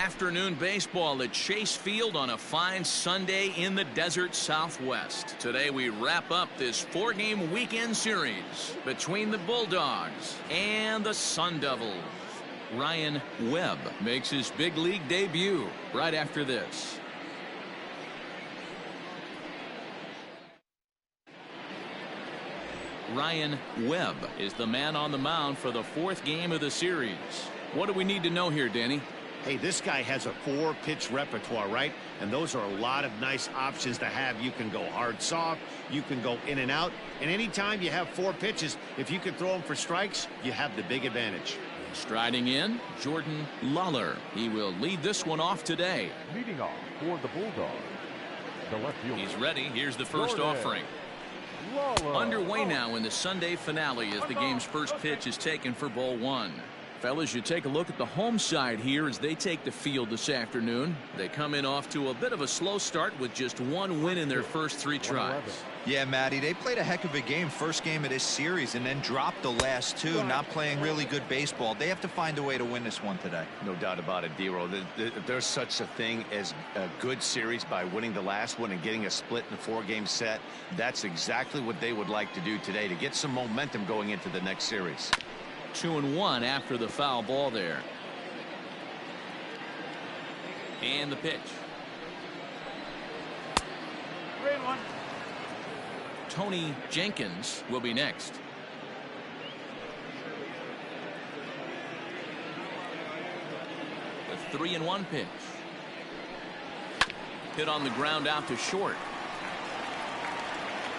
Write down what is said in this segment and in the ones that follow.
afternoon baseball at Chase Field on a fine Sunday in the desert Southwest. Today we wrap up this 4-game weekend series between the Bulldogs and the Sundevils. Ryan Webb makes his big league debut right after this. Ryan Webb is the man on the mound for the 4th game of the series. What do we need to know here, Danny? Hey, this guy has a 4-pitch repertoire, right? And those are a lot of nice options to have. You can go hard, soft. You can go in and out. And anytime you have 4 pitches, if you can throw them for strikes, you have the big advantage. Striding in, Jordan Lawler. He will lead this one off today. Leading off for the Bulldogs, the left fielder. He's ready. Here's the first offering. Underway now in the Sunday finale as the game's first pitch is taken for ball 1. Fellas, you take a look at the home side here as they take the field this afternoon. They come in off to a bit of a slow start with just 1 win in their first 3 tries. Yeah, Matty, they played a heck of a game first game of this series and then dropped the last 2, not playing really good baseball. They have to find a way to win this one today. No doubt about it, D-Roll. There's such a thing as a good series by winning the last one and getting a split in the 4-game set. That's exactly what they would like to do today to get some momentum going into the next series. 2-1 after the foul ball there. And the pitch. 3-1. Tony Jenkins will be next. The 3-1 pitch. Hit on the ground out to short.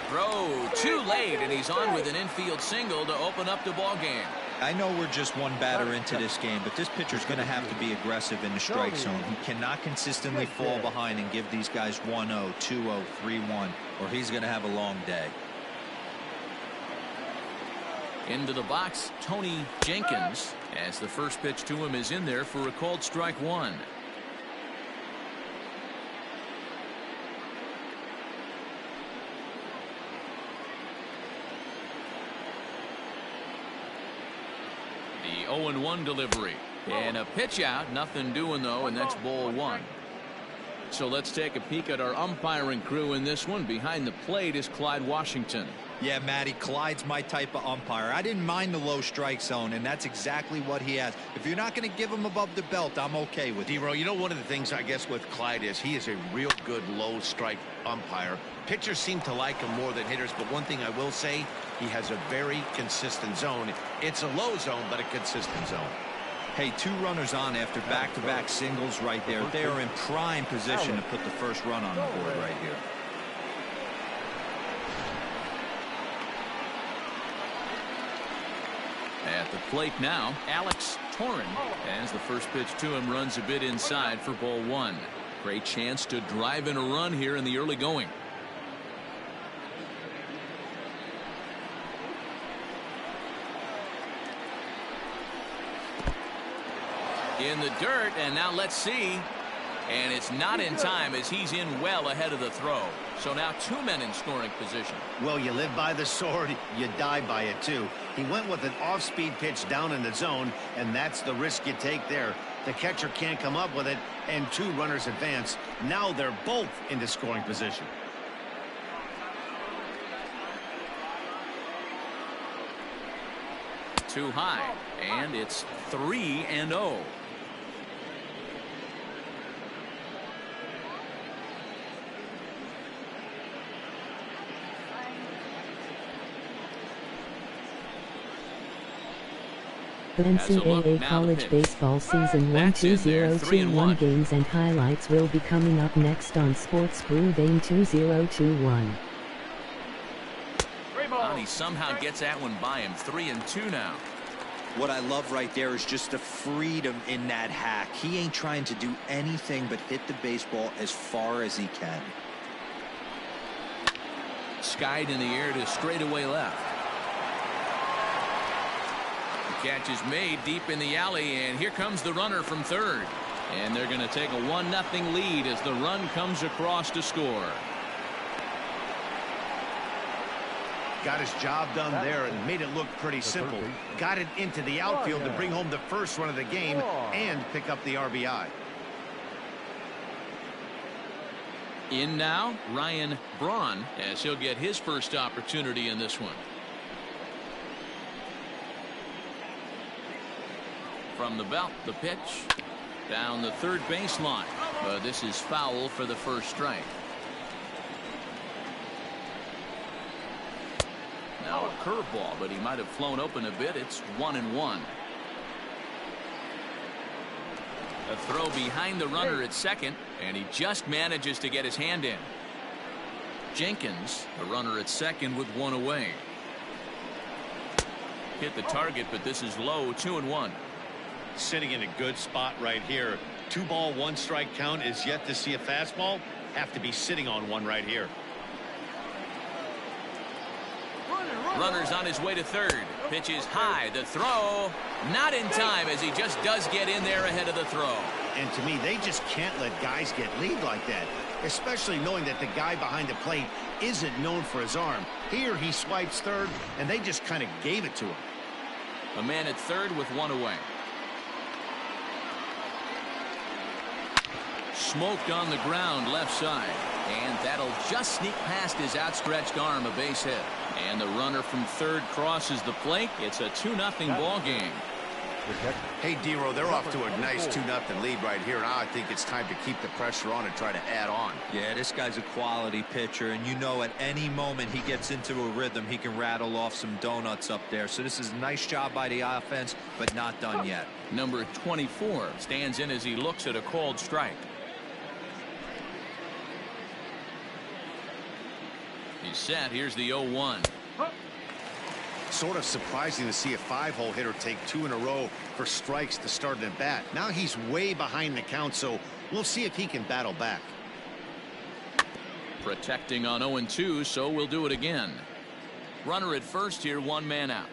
Throw too late, and he's on with an infield single to open up the ball game. I know we're just 1 batter into this game, but this pitcher's going to have to be aggressive in the strike zone. He cannot consistently fall behind and give these guys 1-0, 2-0, 3-1, or he's going to have a long day. Into the box, Tony Jenkins, as the first pitch to him is in there for a called strike 1. The 0-1 delivery and a pitch out, nothing doing though, and that's ball 1. So let's take a peek at our umpiring crew in this one. Behind the plate is Clyde Washington. Yeah, Matty, Clyde's my type of umpire. I didn't mind the low strike zone, and that's exactly what he has. If you're not going to give him above the belt, I'm okay with it. D-Roll, you know, one of the things I guess with Clyde is he is a real good low strike umpire. Pitchers seem to like him more than hitters, but one thing I will say, he has a very consistent zone. It's a low zone, but a consistent zone. Hey, 2 runners on after back-to-back singles right there. They are in prime position to put the first run on the board right here. At the plate now, Alex Torren, as the first pitch to him runs a bit inside for ball 1. Great chance to drive in a run here in the early going. In the dirt, and now let's see. And it's not in time as he's in well ahead of the throw. So now 2 men in scoring position. Well, you live by the sword, you die by it too. He went with an off-speed pitch down in the zone, and that's the risk you take there. The catcher can't come up with it, and 2 runners advance. Now they're both into scoring position. Too high, and it's 3-0. The NCAA College Baseball Season 1-2021 games and highlights will be coming up next on Sports Brew Game 2021. He somehow gets that one by him. 3-2 now. What I love right there is just the freedom in that hack. He ain't trying to do anything but hit the baseball as far as he can. Skied in the air to straightaway left. The catch is made deep in the alley, and here comes the runner from third. And they're going to take a 1-0 lead as the run comes across to score. Got his job done there and made it look pretty simple. Got it into the outfield to bring home the first run of the game and pick up the RBI. In now, Ryan Braun, as he'll get his first opportunity in this one. From the belt, the pitch down the third baseline. This is foul for the first strike. Now a curveball, but he might have flown open a bit. It's 1-1. A throw behind the runner at second, and he just manages to get his hand in. Jenkins, the runner at second with one away. Hit the target, but this is low, 2-1. Sitting in a good spot right here. 2-ball, 1-strike count is yet to see a fastball. Have to be sitting on one right here. Runner's on his way to third. Pitch is high. The throw not in time, as he just does get in there ahead of the throw. And to me, they just can't let guys get lead like that, especially knowing that the guy behind the plate isn't known for his arm. Here he swipes third, and they just kind of gave it to him. A man at third with one away. Smoked on the ground left side, and that'll just sneak past his outstretched arm, a base hit. And the runner from third crosses the plate. It's a 2-0 ball game. Hey, Dero, they're off to a nice 2-0 lead right here. Now I think it's time to keep the pressure on and try to add on. Yeah, this guy's a quality pitcher, and you know at any moment he gets into a rhythm, he can rattle off some donuts up there. So this is a nice job by the offense, but not done yet. Number 24 stands in as he looks at a called strike. He's set. Here's the 0-1. Sort of surprising to see a 5-hole hitter take 2 in a row for strikes to start an at bat. Now he's way behind the count, so we'll see if he can battle back. Protecting on 0-2, so we'll do it again. Runner at first here, 1 man out.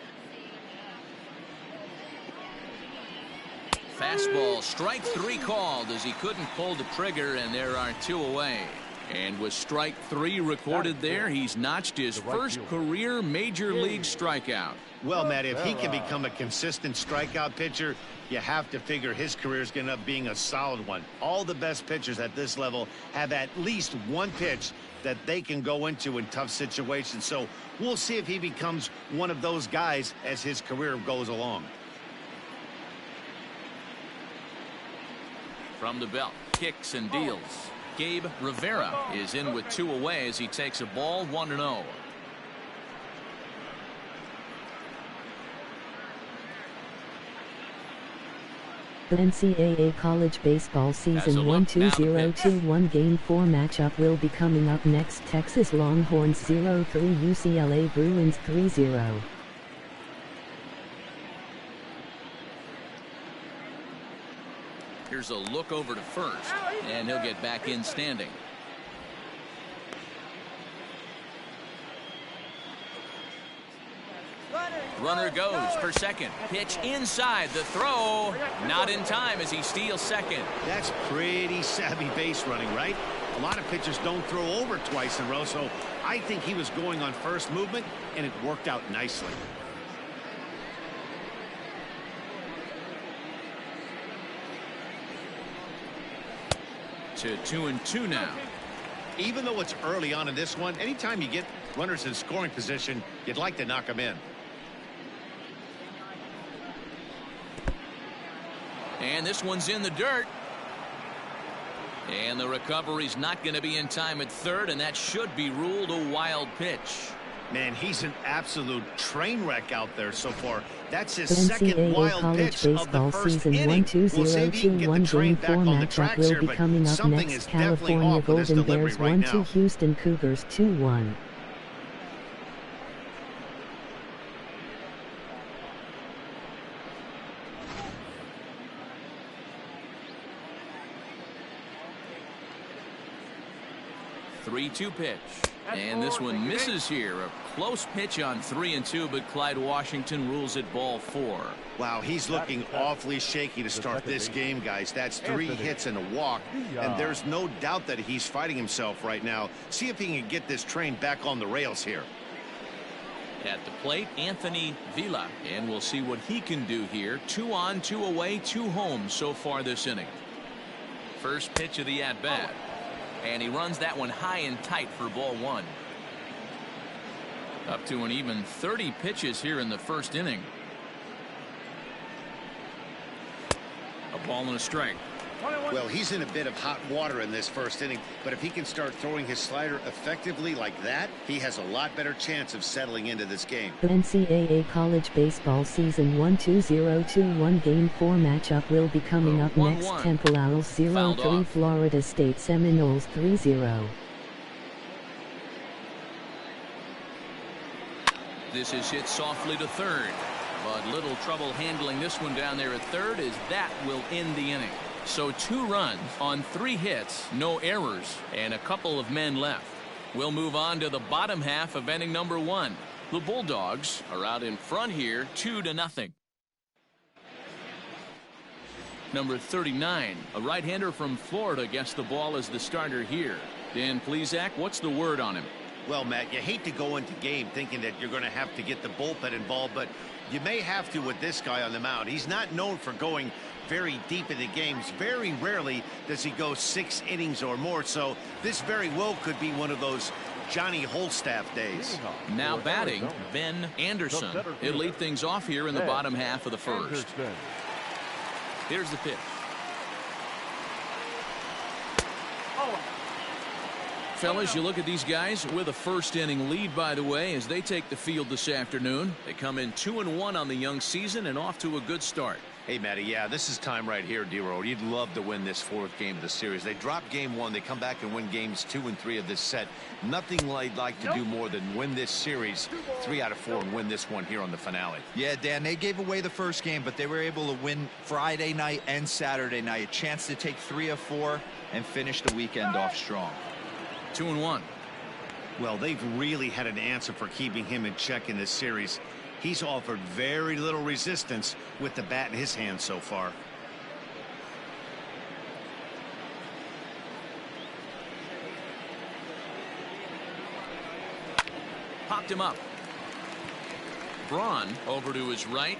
Fastball, strike 3 called, as he couldn't pull the trigger, and there are 2 away. And with strike 3 recorded there, he's notched his first career major league strikeout. Well, Matt, if he can become a consistent strikeout pitcher, you have to figure his career is going to end up being a solid one. All the best pitchers at this level have at least one pitch that they can go into in tough situations. So we'll see if he becomes one of those guys as his career goes along. From the belt, kicks and deals. Gabe Rivera is in with 2 away as he takes a ball, 1-0. The NCAA college baseball season 1-2-0-2-1 game 4 matchup will be coming up next. Texas Longhorns 0-3, UCLA Bruins 3-0. Here's a look over to first, and he'll get back in standing. Runner goes for second. Pitch inside. The throw not in time as he steals second. That's pretty savvy base running, right? A lot of pitchers don't throw over twice in a row, so I think he was going on first movement, and it worked out nicely. To 2-2 now. Even though it's early on in this one, anytime you get runners in scoring position, you'd like to knock them in. And this one's in the dirt. And the recovery's not going to be in time at third, and that should be ruled a wild pitch. Man, he's an absolute train wreck out there so far. That's his The second NCAA wild college pitch of the baseball first season inning. 1-2-0-2-1 game 4 matchup will be coming up next. California Golden Bears 1-2, Houston Cougars 2-1. Three-two pitch. And this one misses here. A close pitch on 3-2, but Clyde Washington rules it ball 4. Wow, he's looking awfully shaky to start this game, guys. That's 3 hits and a walk, and there's no doubt that he's fighting himself right now. See if he can get this train back on the rails here. At the plate, Anthony Villa, and we'll see what he can do here. 2 on, 2 away, 2 home so far this inning. First pitch of the at-bat. And he runs that one high and tight for ball one. Up to an even 30 pitches here in the first inning. A ball and a strike. Well, he's in a bit of hot water in this first inning, but if he can start throwing his slider effectively like that, he has a lot better chance of settling into this game. The NCAA College Baseball Season 1-2-0-2-1 Game 4 matchup will be coming up next. Temple Owls 0-3, Florida State Seminoles 3-0. This is hit softly to third, but little trouble handling this one down there at third, as that will end the inning. So 2 runs on 3 hits, no errors, and a couple of men left. We'll move on to the bottom half of inning number 1. The Bulldogs are out in front here 2-0. Number 39, a right-hander from Florida, gets the ball as the starter here. Dan Plesac, what's the word on him? Well, Matt, you hate to go into game thinking that you're going to have to get the bullpen involved, but you may have to with this guy on the mound. He's not known for going very deep into games. Very rarely does he go 6 innings or more, so this very well could be one of those Johnny Holstaff days. Now batting, Ben Anderson. He'll lead things off here in the bottom half of the first. Here's the pitch. Fellas, you look at these guys with a first inning lead, by the way, as they take the field this afternoon. They come in 2-1 on the young season and off to a good start. Hey, Matty, yeah, this is time right here, D-Road. You'd love to win this 4th game of the series. They drop game 1. They come back and win games 2 and 3 of this set. Nothing they'd like to do more than win this series 3 out of 4 and win this one here on the finale. Yeah, Dan, they gave away the first game, but they were able to win Friday night and Saturday night. A chance to take 3 of 4 and finish the weekend off strong. 2-1. Well, they've really had an answer for keeping him in check in this series. He's offered very little resistance with the bat in his hand so far. Popped him up. Braun over to his right.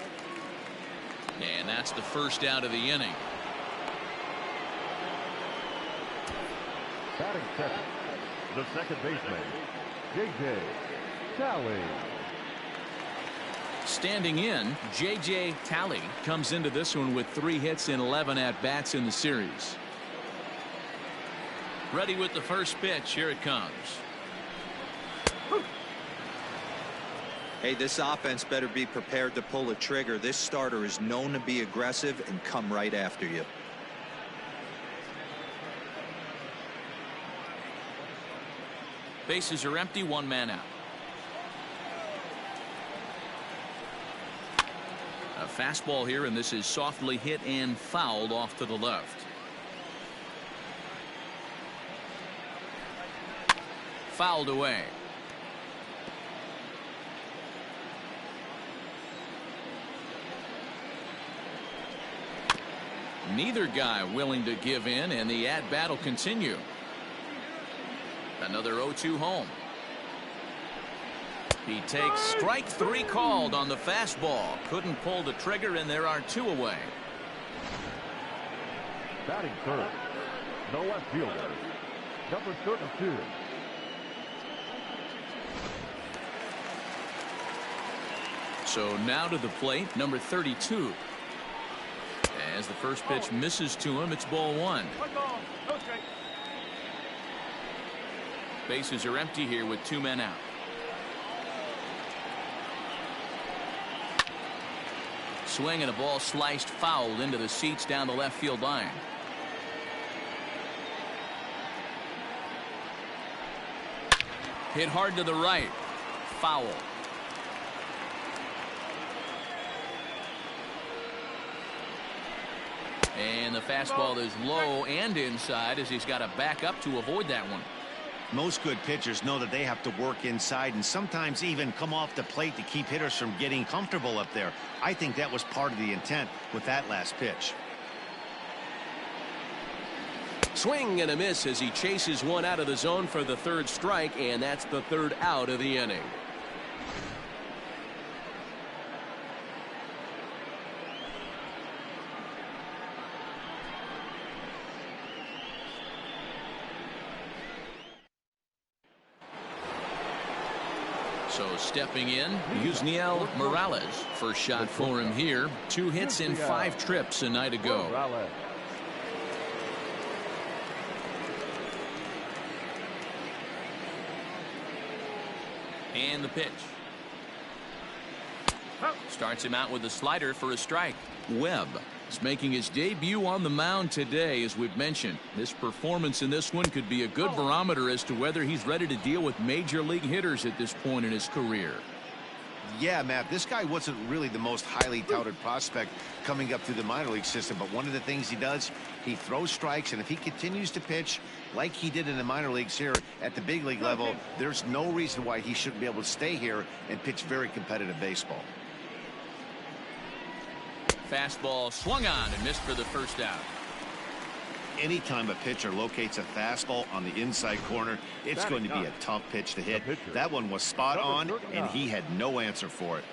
And that's the first out of the inning. Batting second, the second baseman, J.J. Talley. Standing in, J.J. Talley comes into this one with 3 hits and 11 at-bats in the series. Ready with the first pitch. Here it comes. Hey, this offense better be prepared to pull a trigger. This starter is known to be aggressive and come right after you. Bases are empty, 1 man out. A fastball here, and this is softly hit and fouled off to the left. Fouled away. Neither guy willing to give in, and the at-bat will continue. Another 0-2 home. He takes strike 3 called on the fastball. Couldn't pull the trigger, and there are 2 away. Batting third, the left fielder, number 32. So now to the plate, number 32. As the first pitch misses to him, it's ball 1. Bases are empty here with 2 men out. Swing and a ball sliced foul into the seats down the left field line. Hit hard to the right. Foul. And the fastball is low and inside as he's got to back up to avoid that one. Most good pitchers know that they have to work inside and sometimes even come off the plate to keep hitters from getting comfortable up there. I think that was part of the intent with that last pitch. Swing and a miss as he chases one out of the zone for the 3rd strike, and that's the 3rd out of the inning. So stepping in, Yusniel Morales. First shot for him here. 2 hits in 5 trips a night ago. And the pitch. Starts him out with a slider for a strike. Webb is making his debut on the mound today, as we've mentioned. This performance in this one could be a good barometer as to whether he's ready to deal with major league hitters at this point in his career. Yeah, Matt, this guy wasn't really the most highly touted prospect coming up through the minor league system, but one of the things he does, he throws strikes, and if he continues to pitch like he did in the minor leagues here at the big league level, there's no reason why he shouldn't be able to stay here and pitch very competitive baseball. Fastball swung on and missed for the first out. Anytime a pitcher locates a fastball on the inside corner, it's going to be a tough pitch to hit. That one was spot on, and he had no answer for it.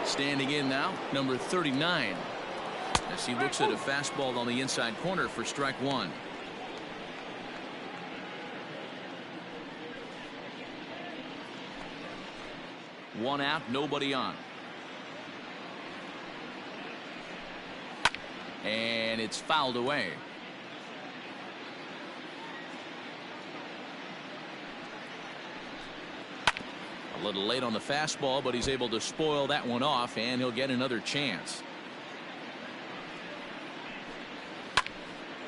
Standing in now, number 39. As he looks at a fastball on the inside corner for strike 1. One out, nobody on. And it's fouled away. A little late on the fastball, but he's able to spoil that one off, and he'll get another chance.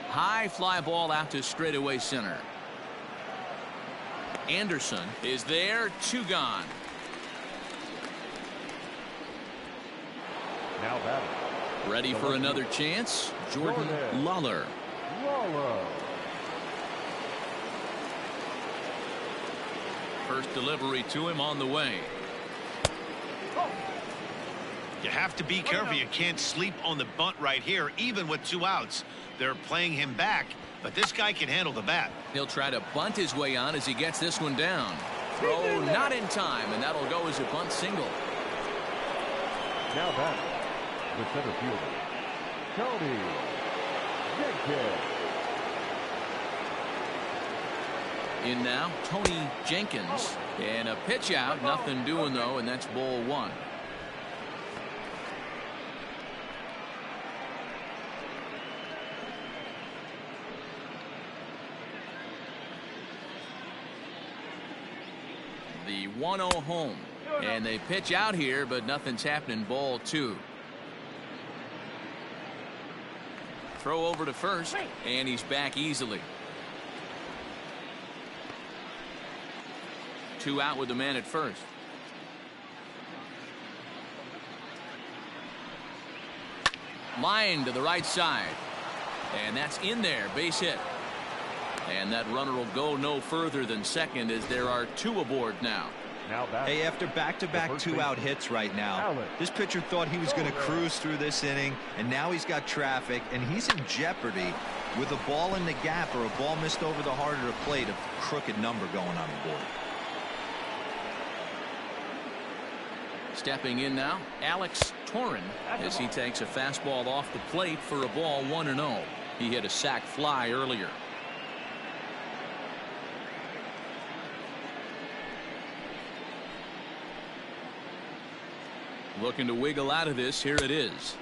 High fly ball out to straightaway center. Anderson is there, 2 gone. Now batting. Ready for another chance, Jordan Lawler. First delivery to him on the way. You have to be careful. You can't sleep on the bunt right here, even with 2 outs. They're playing him back, but this guy can handle the bat. He'll try to bunt his way on as he gets this one down. Throw not in time, and that'll go as a bunt single. Now batting. The center fielder, Tony Jenkins. In now, Tony Jenkins. And a pitch out. Nothing doing, though, and that's ball 1. The 1-0 home. And they pitch out here, but nothing's happening. Ball 2. Throw over to first, and he's back easily. 2 out with the man at first. Line to the right side. And that's in there. Base hit. And that runner will go no further than second as there are 2 aboard now. Hey, after back-to-back 2-out hits right now, this pitcher thought he was going to cruise through this inning, and now he's got traffic, and he's in jeopardy with a ball in the gap or a ball missed over the heart of the plate, a crooked number going on the board. Stepping in now, Alex Torrin, as he takes a fastball off the plate for a ball 1-0. He hit a sac fly earlier. Looking to wiggle out of this. Here it is.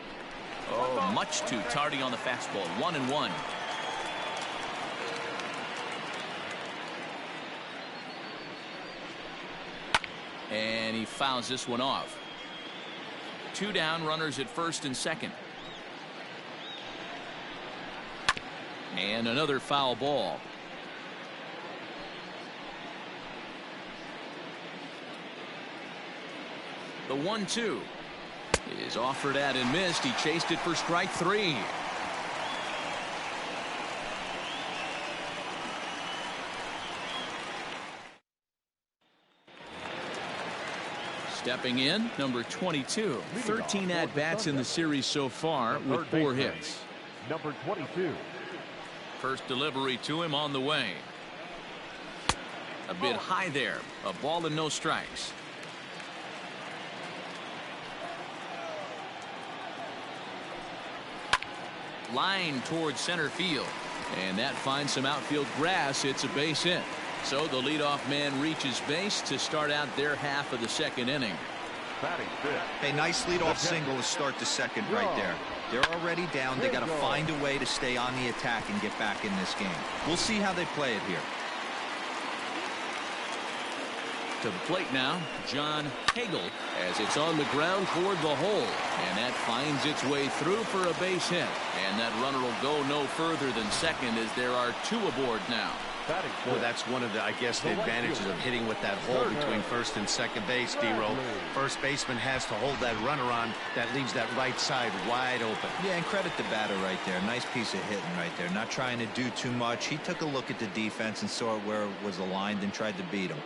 Oh, much too tardy on the fastball. 1-1. And he fouls this one off. 2 down, runners at first and second. And another foul ball. The 1-2 is offered at and missed. He chased it for strike 3. Stepping in, number 22. 13 at-bats in the series so far with 4 hits. Number 22. First delivery to him on the way. A bit high there. A ball and no strikes. line towards center field. And that finds some outfield grass. It's a base hit. So the leadoff man reaches base to start out their half of the second inning. A nice leadoff single to start the second right there. They're already down. They got to find a way to stay on the attack and get back in this game. We'll see how they play it here. To the plate now, John Hagel, as it's on the ground toward the hole. And that finds its way through for a base hit. And that runner will go no further than second as there are two aboard now. Well, that's one of the, I guess, the advantages of hitting with that hole between first and second base, D-Row. First baseman has to hold that runner on. That leaves that right side wide open. Yeah, and credit the batter right there. Nice piece of hitting right there. Not trying to do too much. He took a look at the defense and saw where it was aligned and tried to beat him.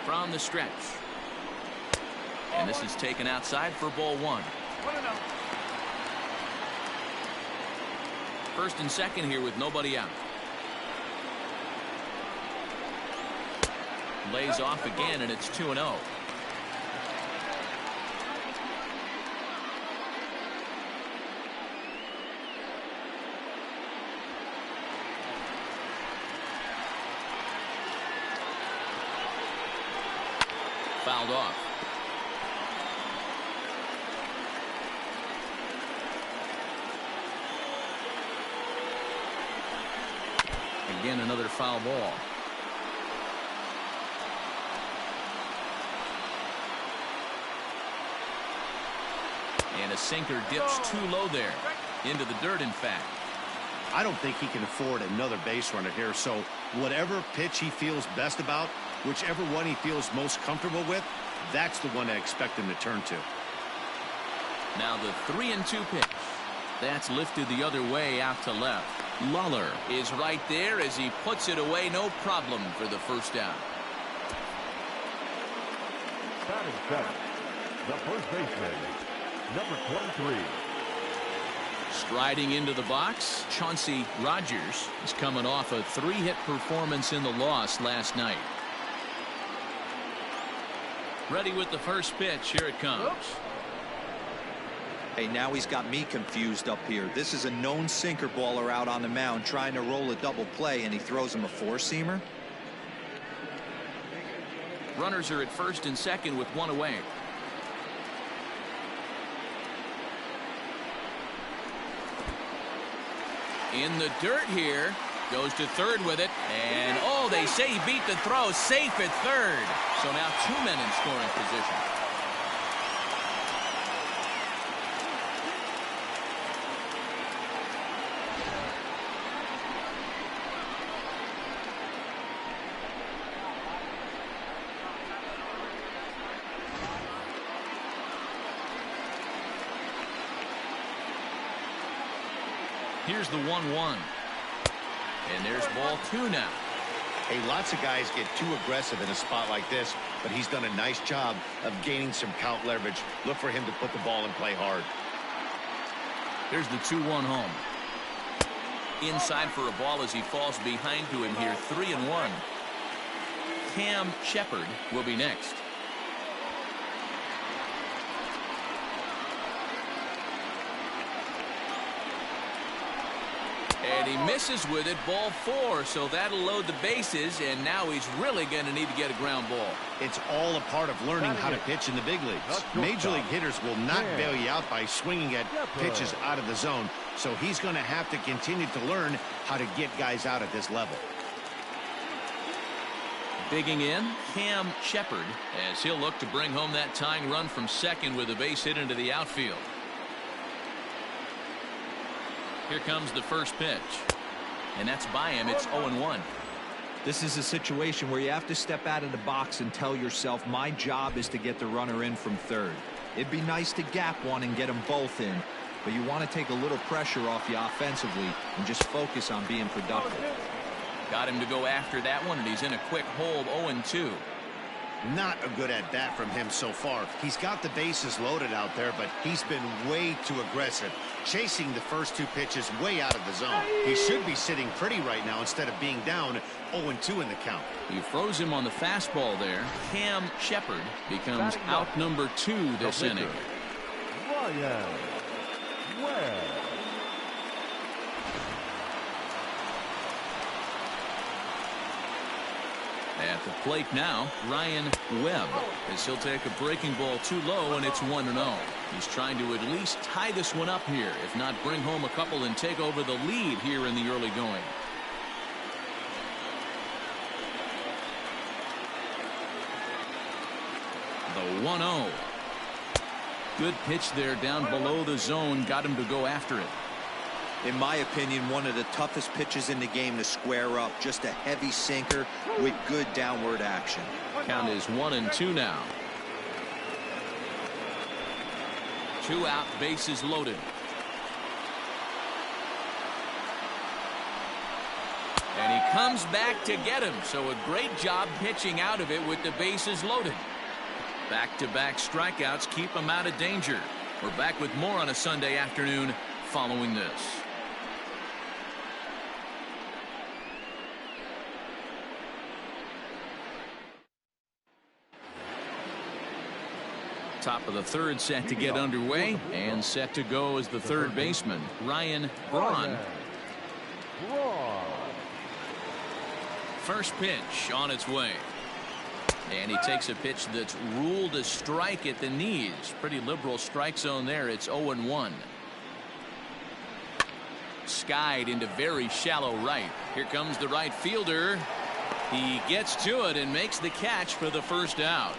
From the stretch. And this is taken outside for ball one. First and second here with nobody out. Lays off again, and it's 2-0. Fouled off. Again, another foul ball. And a sinker dips too low there. Into the dirt, in fact. I don't think he can afford another base runner here, so whatever pitch he feels best about, whichever one he feels most comfortable with, that's the one I expect him to turn to. Now the 3-2 pitch. That's lifted the other way out to left. Lawler is right there as he puts it away. No problem for the first out. Batting seventh, the first baseman, number 23. Striding into the box, Chauncey Rogers is coming off a 3-hit performance in the loss last night. Ready with the first pitch. Here it comes. Oops. Hey, now he's got me confused up here. This is a known sinker baller out on the mound trying to roll a double play, and he throws him a four-seamer. Runners are at first and second with one away. In the dirt here. Goes to third with it. And, oh, they say he beat the throw. Safe at third. So now two men in scoring position. Here's the 1-1. And there's ball two now. Hey, lots of guys get too aggressive in a spot like this, but he's done a nice job of gaining some count leverage. Look for him to put the ball in play hard. Here's the 2-1 home. Inside for a ball as he falls behind to him here. 3-1. Cam Shepard will be next. And he misses with it. Ball four. So that'll load the bases. And now he's really going to need to get a ground ball. It's all a part of learning how to pitch in the big leagues. Major league hitters will not bail you out by swinging at pitches out of the zone. So he's going to have to continue to learn how to get guys out at this level. Digging in, Cam Shepard, as he'll look to bring home that tying run from second with a base hit into the outfield. Here comes the first pitch. And that's by him. It's 0-1. This is a situation where you have to step out of the box and tell yourself, my job is to get the runner in from third. It'd be nice to gap one and get them both in, but you want to take a little pressure off you offensively and just focus on being productive. Got him to go after that one, and he's in a quick hold. 0-2. Not a good at bat from him so far. He's got the bases loaded out there, but he's been way too aggressive, chasing the first two pitches way out of the zone. He should be sitting pretty right now instead of being down 0-2 in the count. He throws him on the fastball there. Cam Shepard becomes out number 2 this inning. Ryan Webb. At the plate now, Ryan Webb, as he'll take a breaking ball too low, and it's 1-0. He's trying to at least tie this one up here, if not bring home a couple and take over the lead here in the early going. The 1-0. Good pitch there down below the zone, got him to go after it. In my opinion, one of the toughest pitches in the game to square up. Just a heavy sinker with good downward action. Count is 1-2 now. 2 out, bases loaded. And he comes back to get him. So a great job pitching out of it with the bases loaded. Back-to-back strikeouts keep him out of danger. We're back with more on a Sunday afternoon following this. Top of the third set to get underway, and set to go is the third baseman, Ryan Braun. First pitch on its way. And he takes a pitch that's ruled a strike at the knees. Pretty liberal strike zone there. It's 0-1. Skied into very shallow right. Here comes the right fielder. He gets to it and makes the catch for the first out.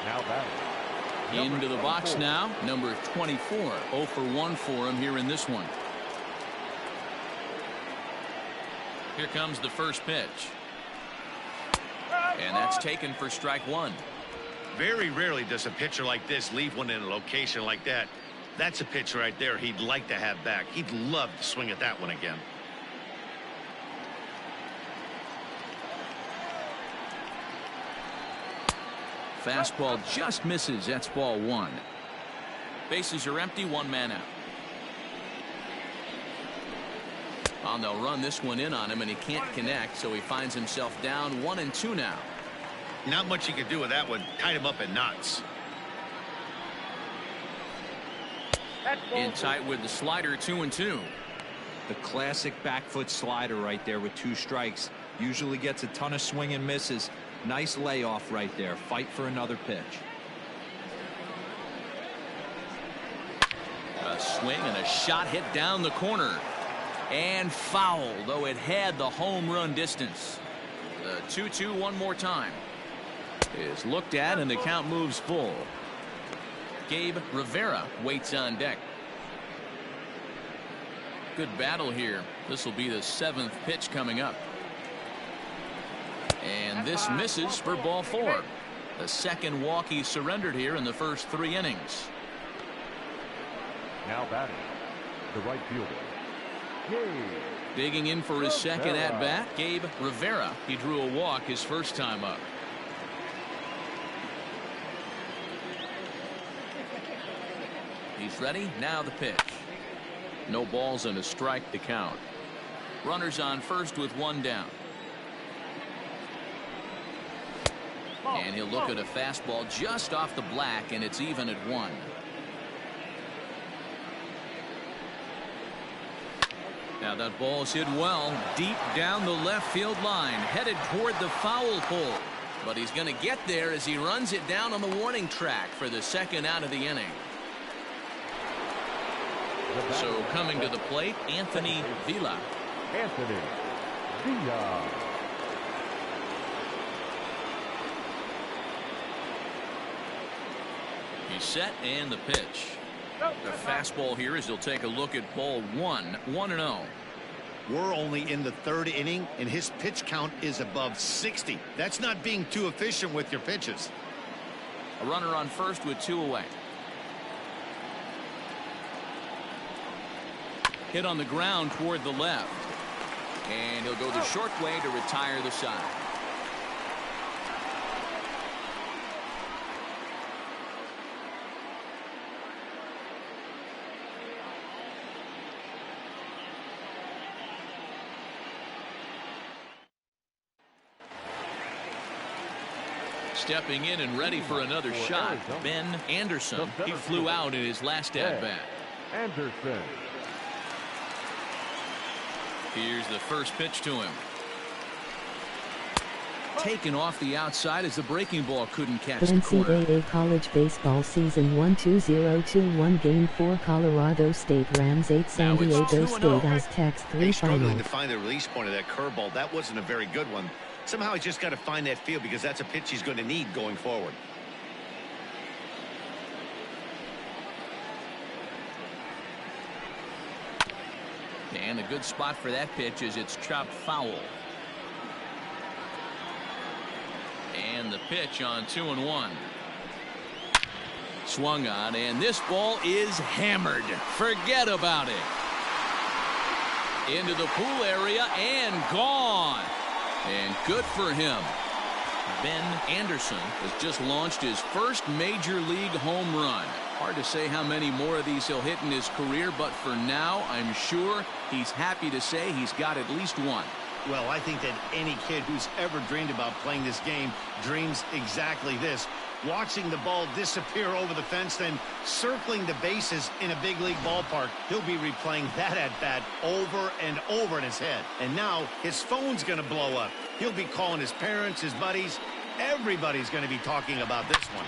Now batting. Into the box now, number 24. 0 for 1 for him here in this one. Here comes the first pitch. And that's taken for strike 1. Very rarely does a pitcher like this leave one in a location like that. That's a pitch right there he'd like to have back. He'd love to swing at that one again. Fastball just misses. That's ball 1. Bases are empty. 1 man out. And they'll run this one in on him, and he can't connect, so he finds himself down 1-2 now. Not much he could do with that one. Tied him up in knots. In tight with the slider, 2-2. The classic back foot slider right there with 2 strikes. Usually gets a ton of swing and misses. Nice layoff right there. Fight for another pitch. A swing and a shot hit down the corner. And foul, though it had the home run distance. The 2-2 one more time. Is looked at, and the count moves full. Gabe Rivera waits on deck. Good battle here. This will be the 7th pitch coming up. And this misses for ball 4. The second walk he surrendered here in the first 3 innings. Now batting, the right fielder. Digging in for his second at bat, Gabe Rivera. He drew a walk his first time up. He's ready. Now the pitch. No balls and a strike to count. Runners on first with 1 down. And he'll look at a fastball just off the black, and it's even at 1. Now that ball's hit well deep down the left field line, headed toward the foul pole. But he's going to get there as he runs it down on the warning track for the second out of the inning. So coming to the plate, Anthony Villa. Anthony Villa. He's set, and the pitch. The fastball here as he'll take a look at ball 1. 1-0. We're only in the 3rd inning, and his pitch count is above 60. That's not being too efficient with your pitches. A runner on first with 2 away. Hit on the ground toward the left. And he'll go the short way to retire the side. Stepping in and ready for another shot, Ben Anderson. He flew out in his last at-bat. Anderson. Here's the first pitch to him. Taken off the outside as the breaking ball couldn't catch the corner. NCAA college baseball season 1-2-0-2-1 game 4 Colorado State Rams 8 San Diego State Aztecs 3 struggling final. to find the release point of that curveball. That wasn't a very good one. Somehow he's just got to find that feel because that's a pitch he's going to need going forward. And a good spot for that pitch is it's chopped foul. And the pitch on 2-1. Swung on, and this ball is hammered. Forget about it. Into the pool area and gone. And good for him. Ben Anderson has just launched his first major league home run. Hard to say how many more of these he'll hit in his career, but for now, I'm sure he's happy to say he's got at least one. Well, I think that any kid who's ever dreamed about playing this game dreams exactly this. Watching the ball disappear over the fence, then circling the bases in a big league ballpark. He'll be replaying that at-bat over and over in his head. And now his phone's going to blow up. He'll be calling his parents, his buddies. Everybody's going to be talking about this one.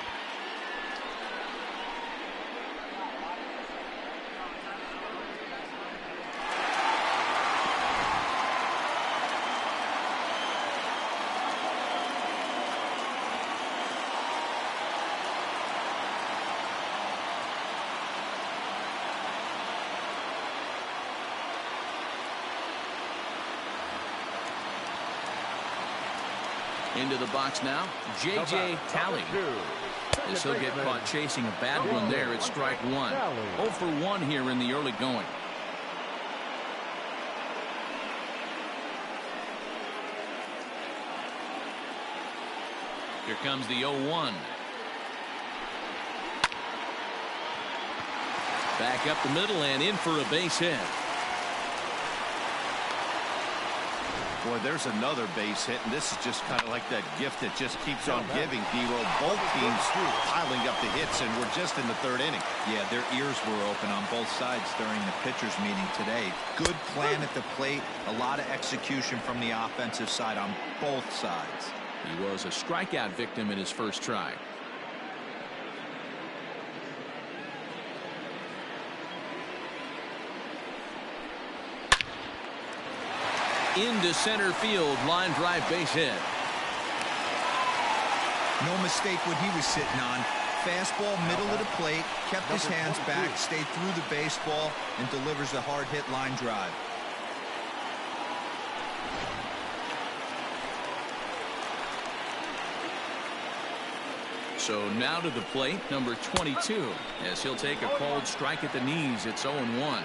Into the box now, J.J. Talley. As he'll get caught chasing a bad one there at strike one. 0 for 1 here in the early going. Here comes the 0-1. Back up the middle and in for a base hit. Boy, there's another base hit, and this is just kind of like that gift that just keeps on giving, D-Roll. Both teams piling up the hits, and we're just in the third inning. Yeah, their ears were open on both sides during the pitchers meeting today. Good plan at the plate, a lot of execution from the offensive side on both sides. He was a strikeout victim in his first try. Into center field, line drive base hit. No mistake what he was sitting on. Fastball, middle of the plate, kept his hands back, stayed through the baseball, and delivers a hard hit line drive. So now to the plate, number 22, as he'll take a called strike at the knees. It's 0-1.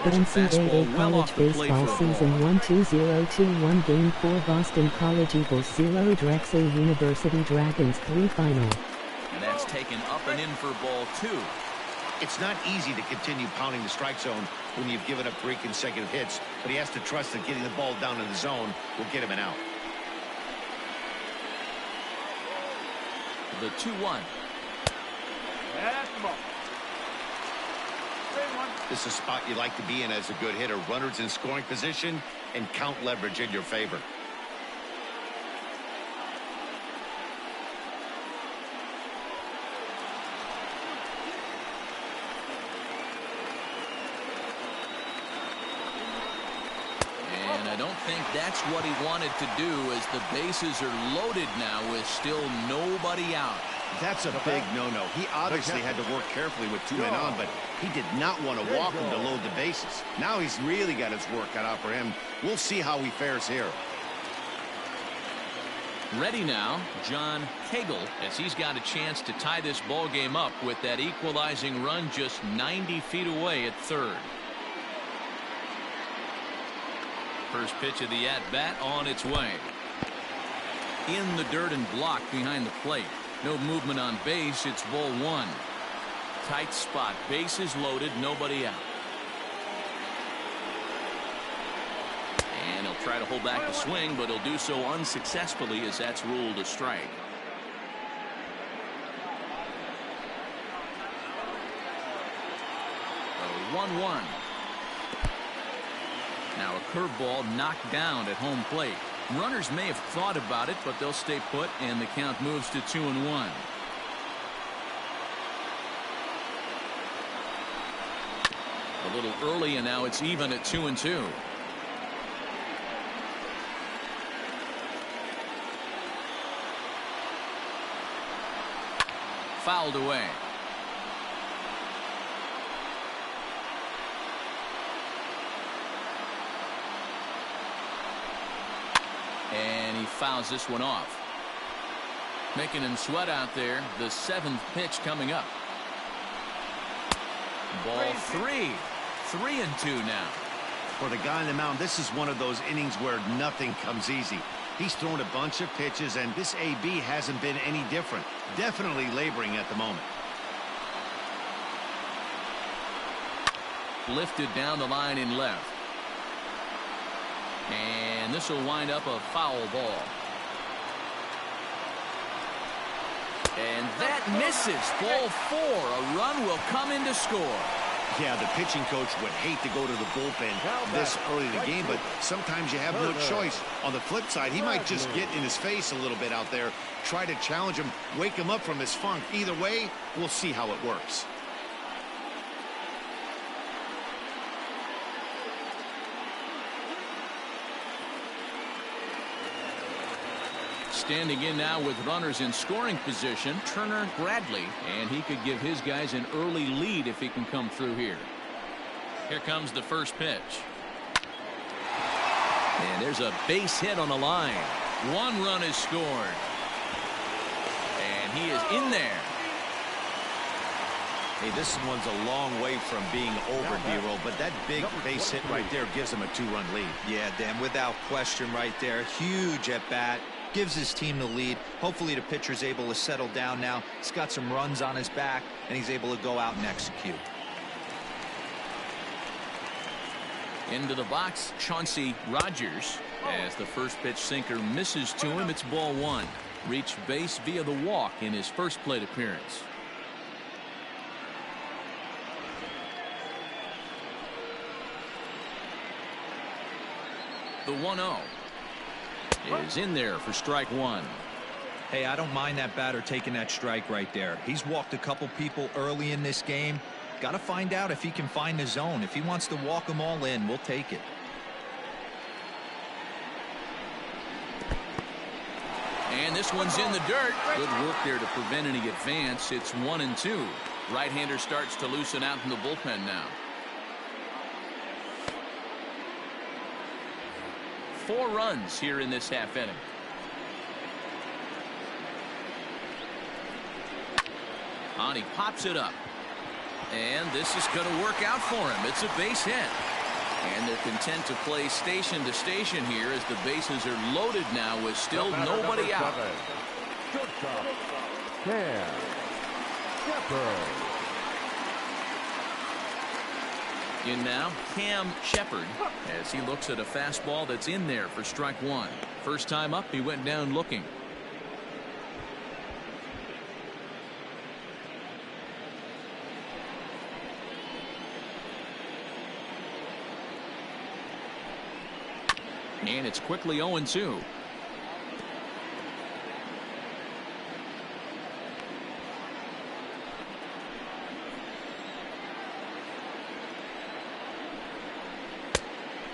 The NCAA college baseball season 1-2-0-2-1 game 4 Boston College Eagles 0 Drexel University Dragons 3 final. And that's taken up and in for ball 2. It's not easy to continue pounding the strike zone when you've given up 3 consecutive hits, but he has to trust that getting the ball down in the zone will get him an out. The 2-1. This is a spot you like to be in as a good hitter. Runners in scoring position and count leverage in your favor. And I don't think that's what he wanted to do, as the bases are loaded now with still nobody out. That's a big no-no. He obviously had to work carefully with 2 men on, but he did not want to walk him to load the bases. Now he's really got his work cut out for him. We'll see how he fares here. Ready now, John Cagle, as he's got a chance to tie this ball game up with that equalizing run just 90 feet away at third. First pitch of the at-bat on its way. In the dirt and blocked behind the plate. No movement on base. It's ball 1. Tight spot. Bases loaded. Nobody out. He'll try to hold back the swing, but he'll do so unsuccessfully as that's ruled a strike. The 1-1. Now a curveball knocked down at home plate. Runners may have thought about it, but they'll stay put, and the count moves to 2-1. A little early, and now it's even at 2-2. Fouled away. And he fouls this one off. Making him sweat out there. The 7th pitch coming up. Ball 3. 3-2 now. For the guy on the mound, this is one of those innings where nothing comes easy. He's thrown a bunch of pitches, and this AB hasn't been any different. Definitely laboring at the moment. Lifted down the line in left. And this will wind up a foul ball. And that misses. Ball 4. A run will come in to score. Yeah, the pitching coach would hate to go to the bullpen this early in the game, but sometimes you have no choice. On the flip side, he might just get in his face a little bit out there, try to challenge him, wake him up from his funk. Either way, we'll see how it works. Standing in now with runners in scoring position, Turner Bradley, and he could give his guys an early lead if he can come through here. Here comes the first pitch. And there's a base hit on the line. 1 run is scored. And he is in there. Hey, this one's a long way from being over, D-Roll, but that big base hit right there gives him a 2-run lead. Yeah, Dan, without question right there. Huge at bat. Gives his team the lead. Hopefully the pitcher's able to settle down now. He's got some runs on his back, and he's able to go out and execute. Into the box, Chauncey Rogers. As the first pitch sinker misses to him, it's ball 1. Reached base via the walk in his first plate appearance. The 1-0 is in there for strike 1. Hey, I don't mind that batter taking that strike right there. He's walked a couple people early in this game. Got to find out if he can find the zone. If he wants to walk them all in, we'll take it. And this one's in the dirt. Good work there to prevent any advance. It's 1-2. Right-hander starts to loosen out in the bullpen now. 4 runs here in this half inning. On he pops it up. And this is going to work out for him. It's a base hit. And they're content to play station to station here as the bases are loaded now with still nobody out. Shortstop, Ncaa. In now, Cam Shepard, as he looks at a fastball that's in there for strike 1. First time up, he went down looking. And it's quickly 0-2.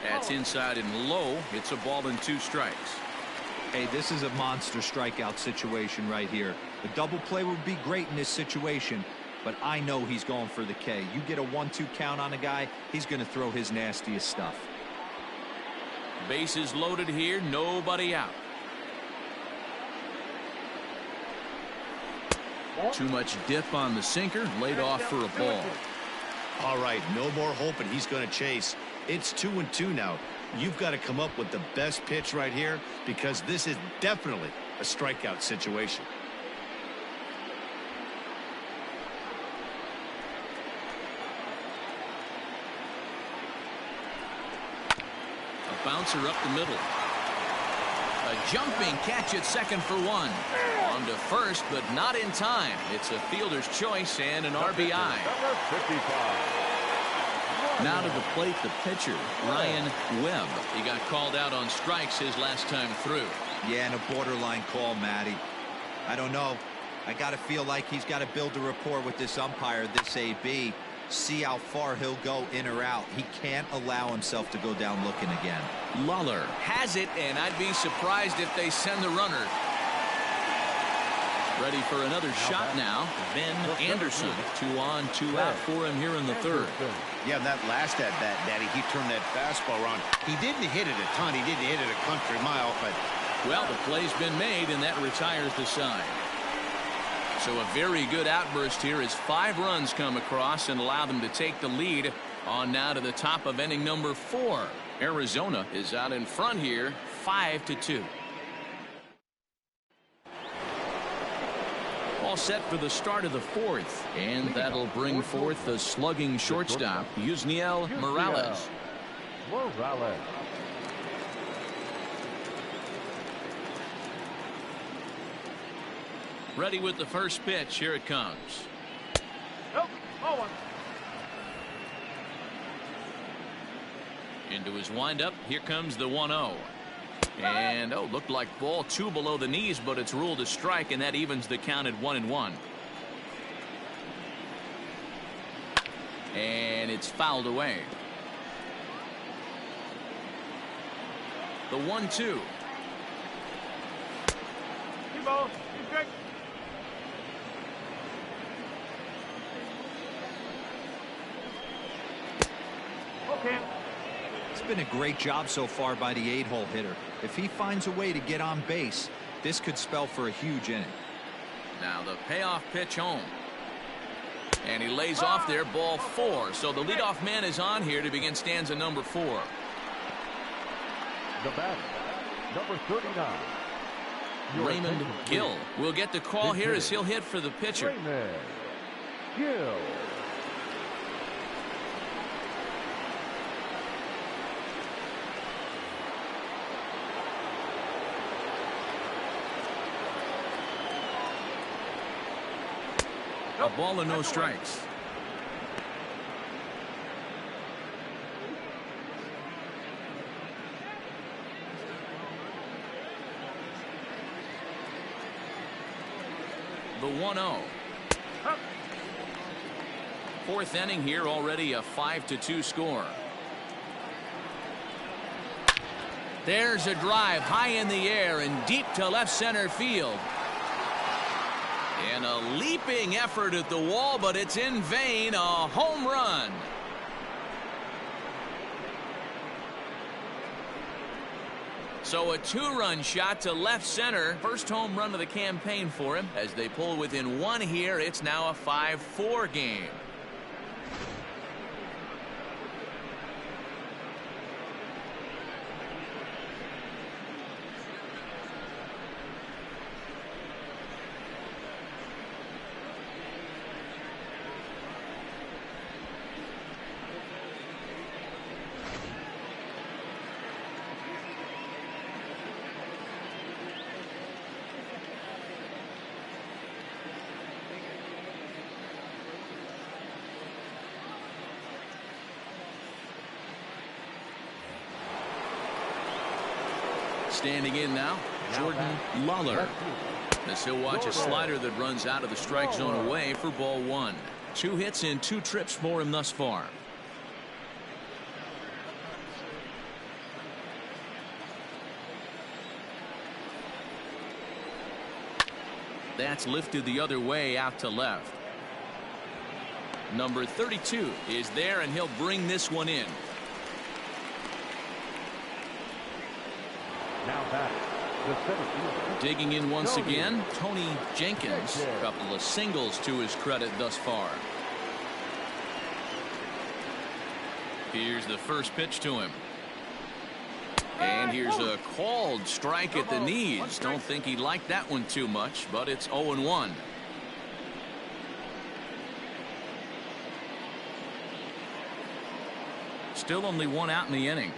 That's inside and low. It's a ball and 2 strikes. Hey, this is a monster strikeout situation right here. The double play would be great in this situation, but I know he's going for the K. You get a 1-2 count on a guy, he's going to throw his nastiest stuff. Bases loaded here, nobody out. Too much dip on the sinker, laid off for a ball. All right, no more hoping he's going to chase. It's 2-2 now. You've got to come up with the best pitch right here because this is definitely a strikeout situation. A bouncer up the middle. A jumping catch at second for one. On to first, but not in time. It's a fielder's choice and an RBI. Now to the plate, the pitcher, Ryan Webb. He got called out on strikes his last time through. Yeah, and a borderline call, Matty. I don't know. I got to feel like he's got to build a rapport with this umpire, this AB. See how far he'll go in or out. He can't allow himself to go down looking again. Lawler has it, and I'd be surprised if they send the runner. Ready for another shot now. Ben Anderson. 2 on, 2 out for him here in the third. Yeah, that last at bat, Daddy, he turned that fastball around. He didn't hit it a ton. He didn't hit it a country mile, but... Well, the play's been made, and that retires the side. So a very good outburst here as 5 runs come across and allow them to take the lead on now to the top of inning number 4. Arizona is out in front here, 5-2. All set for the start of the 4th, and that'll bring forth the slugging shortstop, Yusniel Morales. Ready with the first pitch. Here it comes. Into his windup. Here comes the 1-0. And looked like ball 2 below the knees, but it's ruled a strike, and that evens the count at 1-1. And it's fouled away. The 1-2. It's been a great job so far by the 8-hole hitter. If he finds a way to get on base, this could spell for a huge inning. Now the payoff pitch home. And he lays off there, ball 4. So the leadoff man is on here to begin stanza number 4. The batter, number 39. Raymond Gill will get the call here as he'll hit for the pitcher. Raymond Gill. A ball and no strikes. The 1-0. 4th inning here, already a 5-2 score. There's a drive high in the air and deep to left center field. And a leaping effort at the wall, but it's in vain. A home run. So a 2-run shot to left center. First home run of the campaign for him. As they pull within 1 here, it's now a 5-4 game. Standing in now, Jordan Lawler. As he'll watch a slider that runs out of the strike zone away for ball 1. 2 hits in 2 trips for him thus far. That's lifted the other way out to left. Number 32 is there, and he'll bring this one in. Now back, the center fielder. Digging in once again, Tony Jenkins. A couple of singles to his credit thus far. Here's the first pitch to him. And here's a called strike at the knees. Don't think he liked that one too much, but it's 0-1. Still only 1 out in the inning.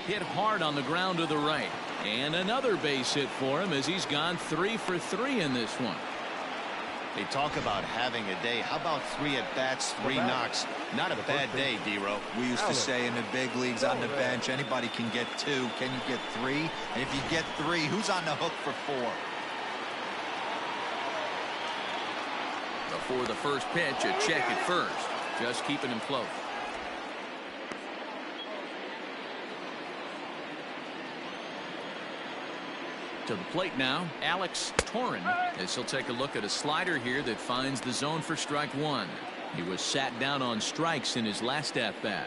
Hit hard on the ground to the right. And another base hit for him as he's gone 3 for 3 in this one. They talk about having a day. How about 3 at-bats, 3 knocks? Not a bad day, D-Row. We used to say in the big leagues on the bench, anybody can get 2. Can you get 3? And if you get 3, who's on the hook for 4? Before the first pitch, a check at first. Just keeping him close. To the plate now, Alex Torren, as he'll take a look at a slider here that finds the zone for strike 1. He was sat down on strikes in his last at-bat.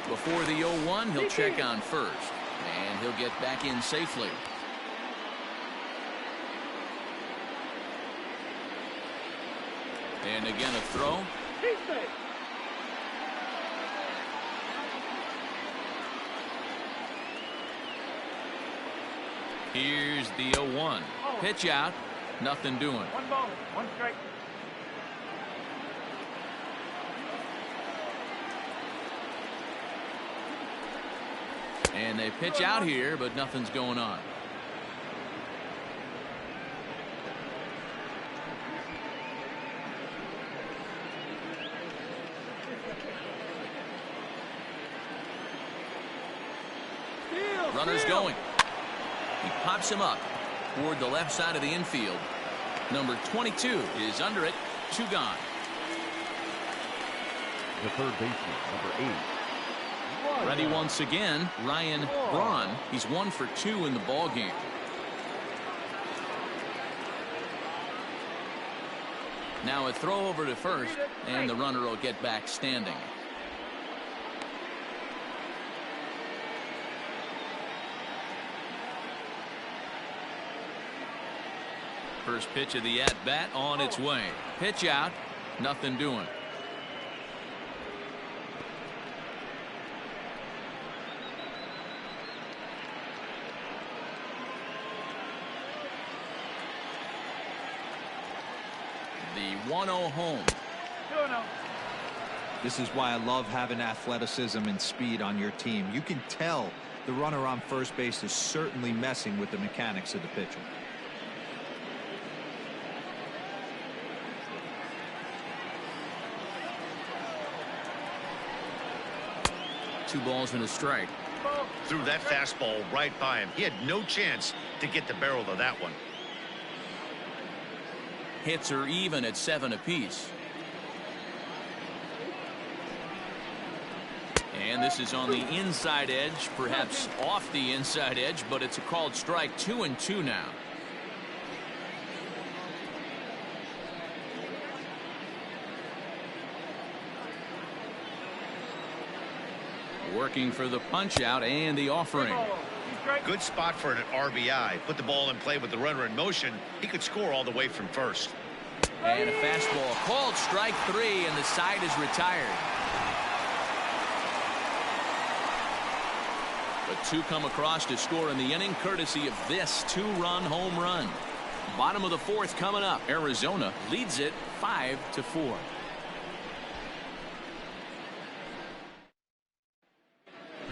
Before the 0-1, he'll check on first, and he'll get back in safely. And again a throw. Here's the 0-1. Pitch out. Nothing doing. 1 ball, 1 strike. And they pitch out here, but nothing's going on. Runner's going. He pops him up toward the left side of the infield. Number 22 is under it. 2 gone. The third baseman, number 8. Ready once again, Ryan Braun. He's 1 for 2 in the ball game. Now a throw over to first, and the runner will get back standing. First pitch of the at-bat on its way. Pitch out. Nothing doing. The 1-0 home. This is why I love having athleticism and speed on your team. You can tell the runner on first base is certainly messing with the mechanics of the pitcher. 2 balls and a strike. Threw that fastball right by him. He had no chance to get the barrel of that one. Hits are even at 7 apiece. And this is on the inside edge, perhaps off the inside edge, but it's a called strike. 2-2 now. Working for the punch out and the offering. Good spot for an RBI. Put the ball in play with the runner in motion. He could score all the way from first. And a fastball called strike 3, and the side is retired. But 2 come across to score in the inning, courtesy of this 2-run home run. Bottom of the 4th coming up. Arizona leads it 5-4.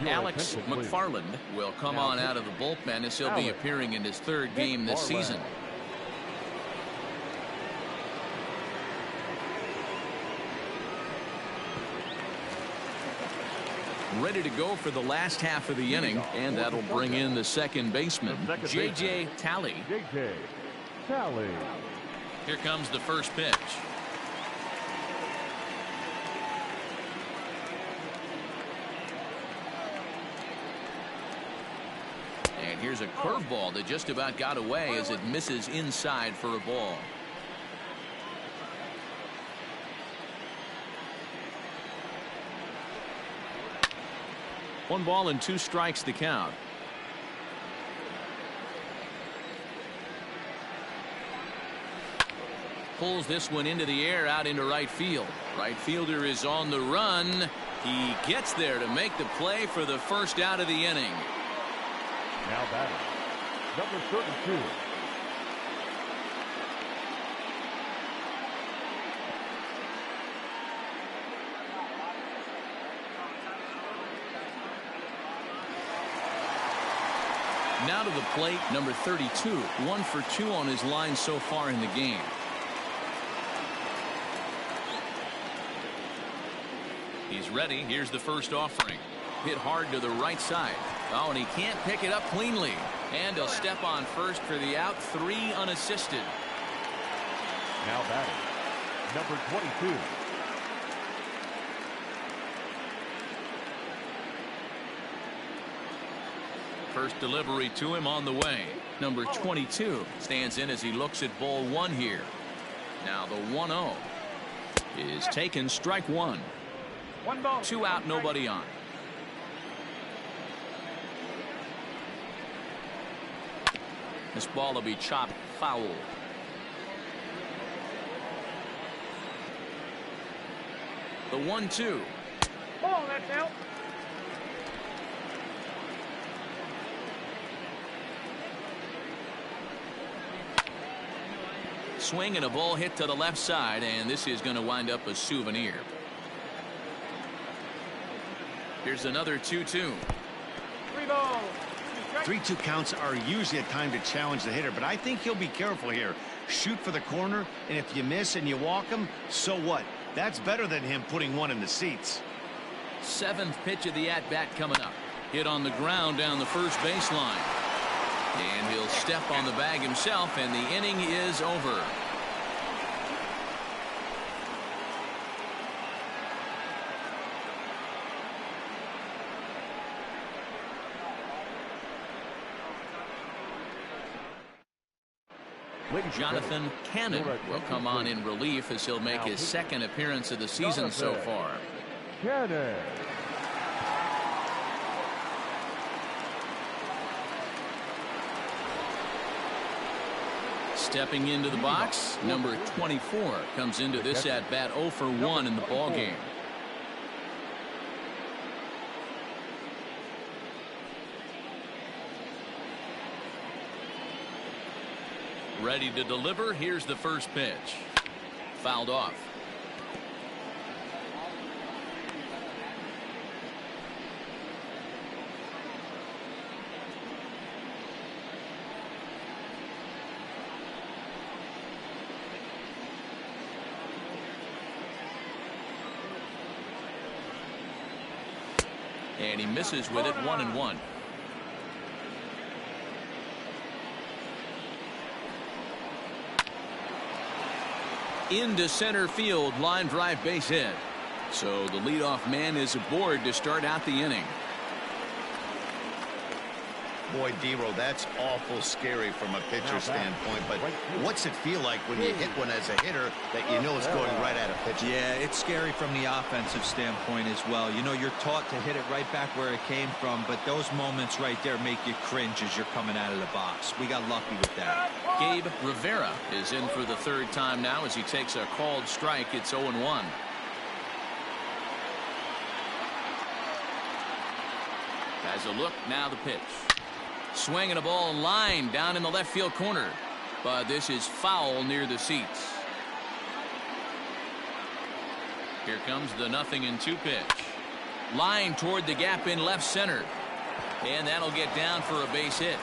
Alex McFarland will come on out of the bullpen as he'll be appearing in his 3rd game this season. Ready to go for the last half of the inning, and that'll bring in the second baseman, J.J. Talley. J.J. Talley. Here comes the first pitch. And here's a curveball that just about got away as it misses inside for a ball. One ball and 2 strikes to count. Pulls this one into the air out into right field. Right fielder is on the run. He gets there to make the play for the first out of the inning. Now batting, number 32. Now to the plate, number 32, 1 for 2 on his line so far in the game. He's ready. Here's the first offering. Hit hard to the right side. Oh, and he can't pick it up cleanly. And he'll step on first for the out. 3 unassisted. Now batting, number 22. First delivery to him on the way. Number 22 stands in as he looks at ball 1 here. Now the 1-0 is taken. Strike 1. 1 ball. 2 out, nobody on. This ball will be chopped foul. The 1-2. Ball, that's out. Swing and a ball hit to the left side, and this is going to wind up a souvenir. Here's another 2-2. 3 balls. 3-2 counts are usually a time to challenge the hitter, but I think he'll be careful here. Shoot for the corner, and if you miss and you walk him, so what? That's better than him putting one in the seats. 7th pitch of the at-bat coming up. Hit on the ground down the first baseline. And he'll step on the bag himself, and the inning is over. Jonathan Cannon will come on in relief as he'll make his 2nd appearance of the season so far. Cannon. Stepping into the box, number 24 comes into this at bat 0 for 1 in the ball game. Ready to deliver. Here's the first pitch. Fouled off. And he misses with it. 1-1. Into center field, line drive, base hit. So the leadoff man is aboard to start out the inning. Boy, D-Row, that's awful scary from a pitcher standpoint, but what's it feel like when you hit one as a hitter that you know it's going right at a pitcher? Yeah, it's scary from the offensive standpoint as well. You know, you're taught to hit it right back where it came from, but those moments right there make you cringe as you're coming out of the box. We got lucky with that. Gabe Rivera is in for the 3rd time now as he takes a called strike. It's 0-1. Has a look, now the pitch. Swinging a ball line down in the left field corner, but this is foul near the seats. Here comes the 0-2 pitch. Line toward the gap in left center, and that'll get down for a base hit.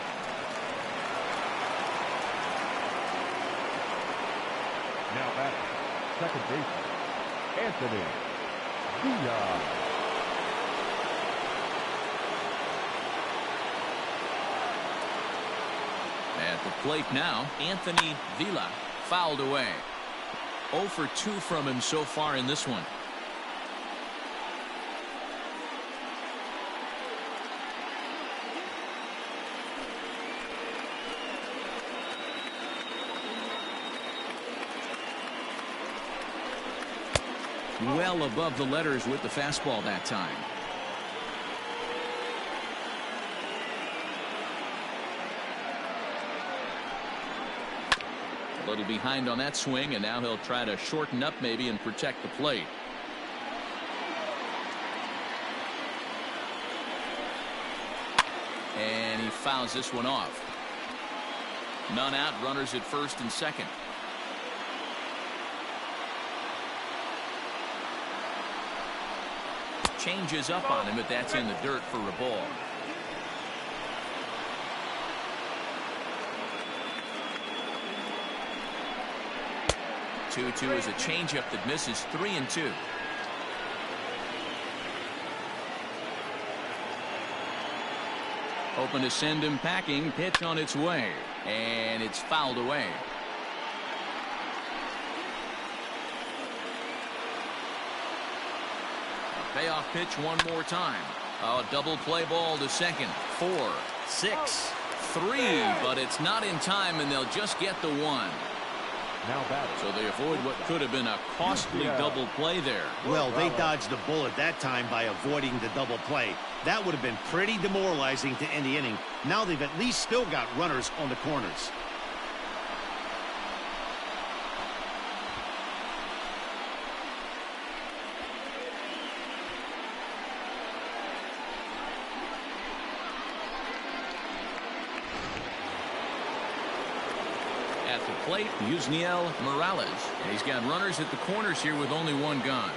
Now back, second baseman, Anthony Ncaa. At the plate now, Anthony Villa fouled away. 0 for 2 from him so far in this one. Well above the letters with the fastball that time. A little behind on that swing, and now he'll try to shorten up maybe and protect the plate. And he fouls this one off. None out, runners at first and second. Changes up on him, but that's in the dirt for a ball. 2-2 is a changeup that misses 3-2. Open to send him packing. Pitch on its way, and it's fouled away. A payoff pitch one more time. A double play ball to second. 4, 6, 3, but it's not in time, and they'll just get the one. Now batting. So they avoid what could have been a costly double play there. Well, they dodged the bullet that time by avoiding the double play. That would have been pretty demoralizing to end the inning. Now they've at least still got runners on the corners. At the plate, Yusniel Morales. And he's got runners at the corners here with only one gone.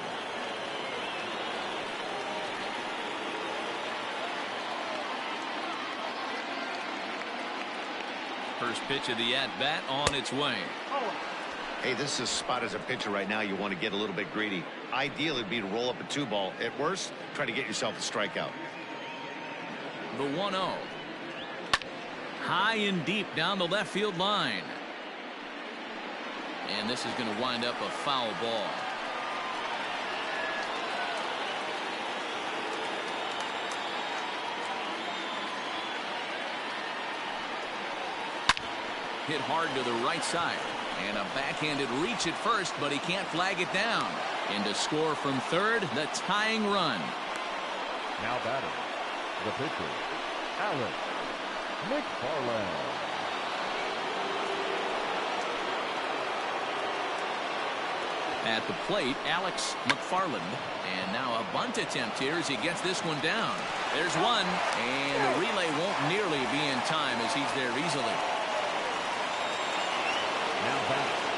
First pitch of the at-bat on its way. Hey, this is a spot as a pitcher right now you want to get a little bit greedy. Ideal would be to roll up a 2-ball. At worst, try to get yourself a strikeout. The 1-0. High and deep down the left field line. And this is going to wind up a foul ball. Hit hard to the right side. And a backhanded reach at first, but he can't flag it down. And to score from third, the tying run. Now batting. The pitcher, Alex McFarland. At the plate, Alex McFarland. And now a bunt attempt here as he gets this one down. There's one, and the relay won't nearly be in time as he's there easily.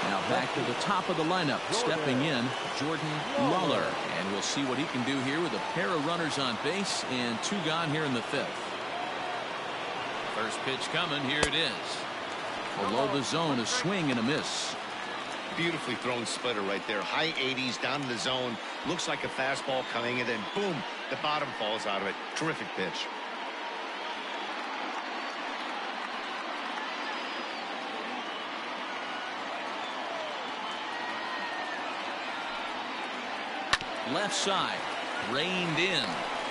Now back to the top of the lineup. Stepping in, Jordan Lawler. And we'll see what he can do here with a pair of runners on base and 2 gone here in the 5th. First pitch coming. Here it is. Below the zone, a swing and a miss. Beautifully thrown splitter right there. High 80s down in the zone. Looks like a fastball coming, and then boom, the bottom falls out of it. Terrific pitch. Left side, reined in.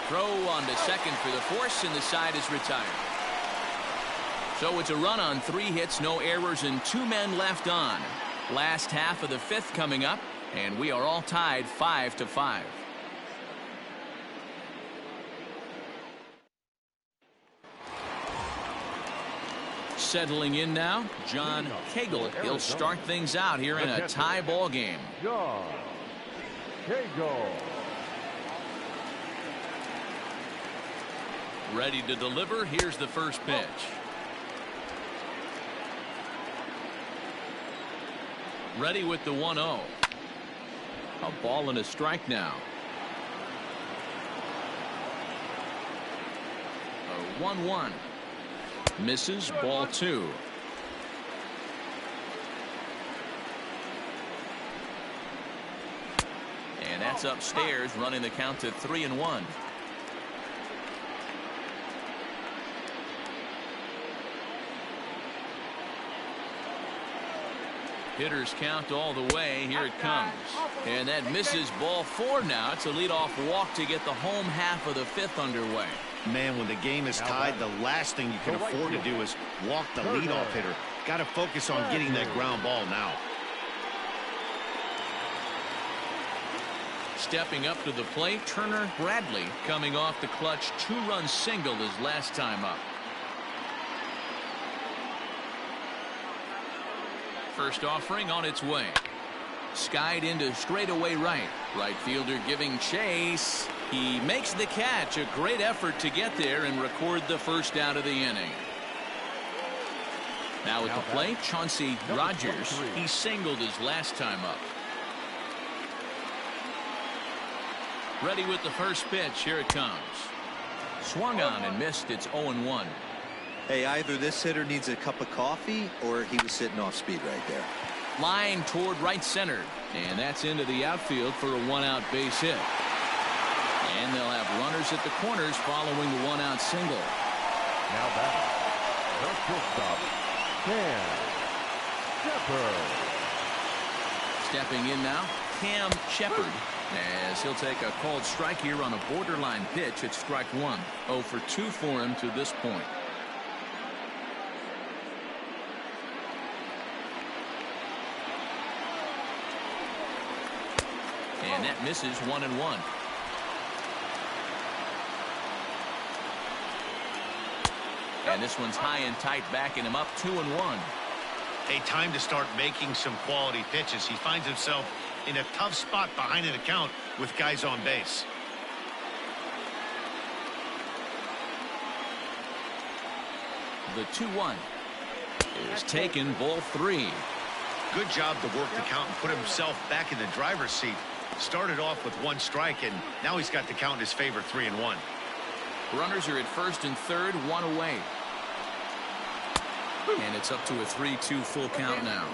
Throw on to second for the force, and the side is retired. So it's a run on 3 hits, no errors, and 2 men left on. Last half of the 5th coming up, and we are all tied 5-5. Settling in now, John Cagle. He'll start things out here in a tie ball game. John Cagle. Ready to deliver. Here's the first pitch. Ready with the 1-0. A ball and a strike now. A 1-1. Misses, ball 2. And that's upstairs, running the count to 3-1. Hitters count all the way. Here it comes. And that misses, ball 4 now. It's a leadoff walk to get the home half of the 5th underway. Man, when the game is tied, the last thing you can afford to do is walk the leadoff hitter. Got to focus on getting that ground ball now. Stepping up to the plate, Turner Bradley coming off the clutch 2-run single his last time up. First offering on its way. Skied into straightaway right. Right fielder giving chase. He makes the catch. A great effort to get there and record the first out of the inning. Now at the plate, Chauncey Rogers. He singled his last time up. Ready with the first pitch. Here it comes. Swung on and missed. It's 0-1. Hey, either this hitter needs a cup of coffee or he was sitting off speed right there. Line toward right center. And that's into the outfield for a one-out base hit. And they'll have runners at the corners following the one-out single. Now batting. The shortstop, Cam Shepard. Stepping in now, Cam Shepard, as he'll take a called strike here on a borderline pitch at strike one. 0 for 2 for him to this point. And that misses 1-1. And this one's high and tight, backing him up 2-1. A time to start making some quality pitches. He finds himself in a tough spot behind an account with guys on base. The 2-1 is taken, ball 3. Good job to work the count and put himself back in the driver's seat. Started off with 1 strike, and now he's got the count in his favor, 3-1. Runners are at first and third, 1 away. And it's up to a 3-2 full count now.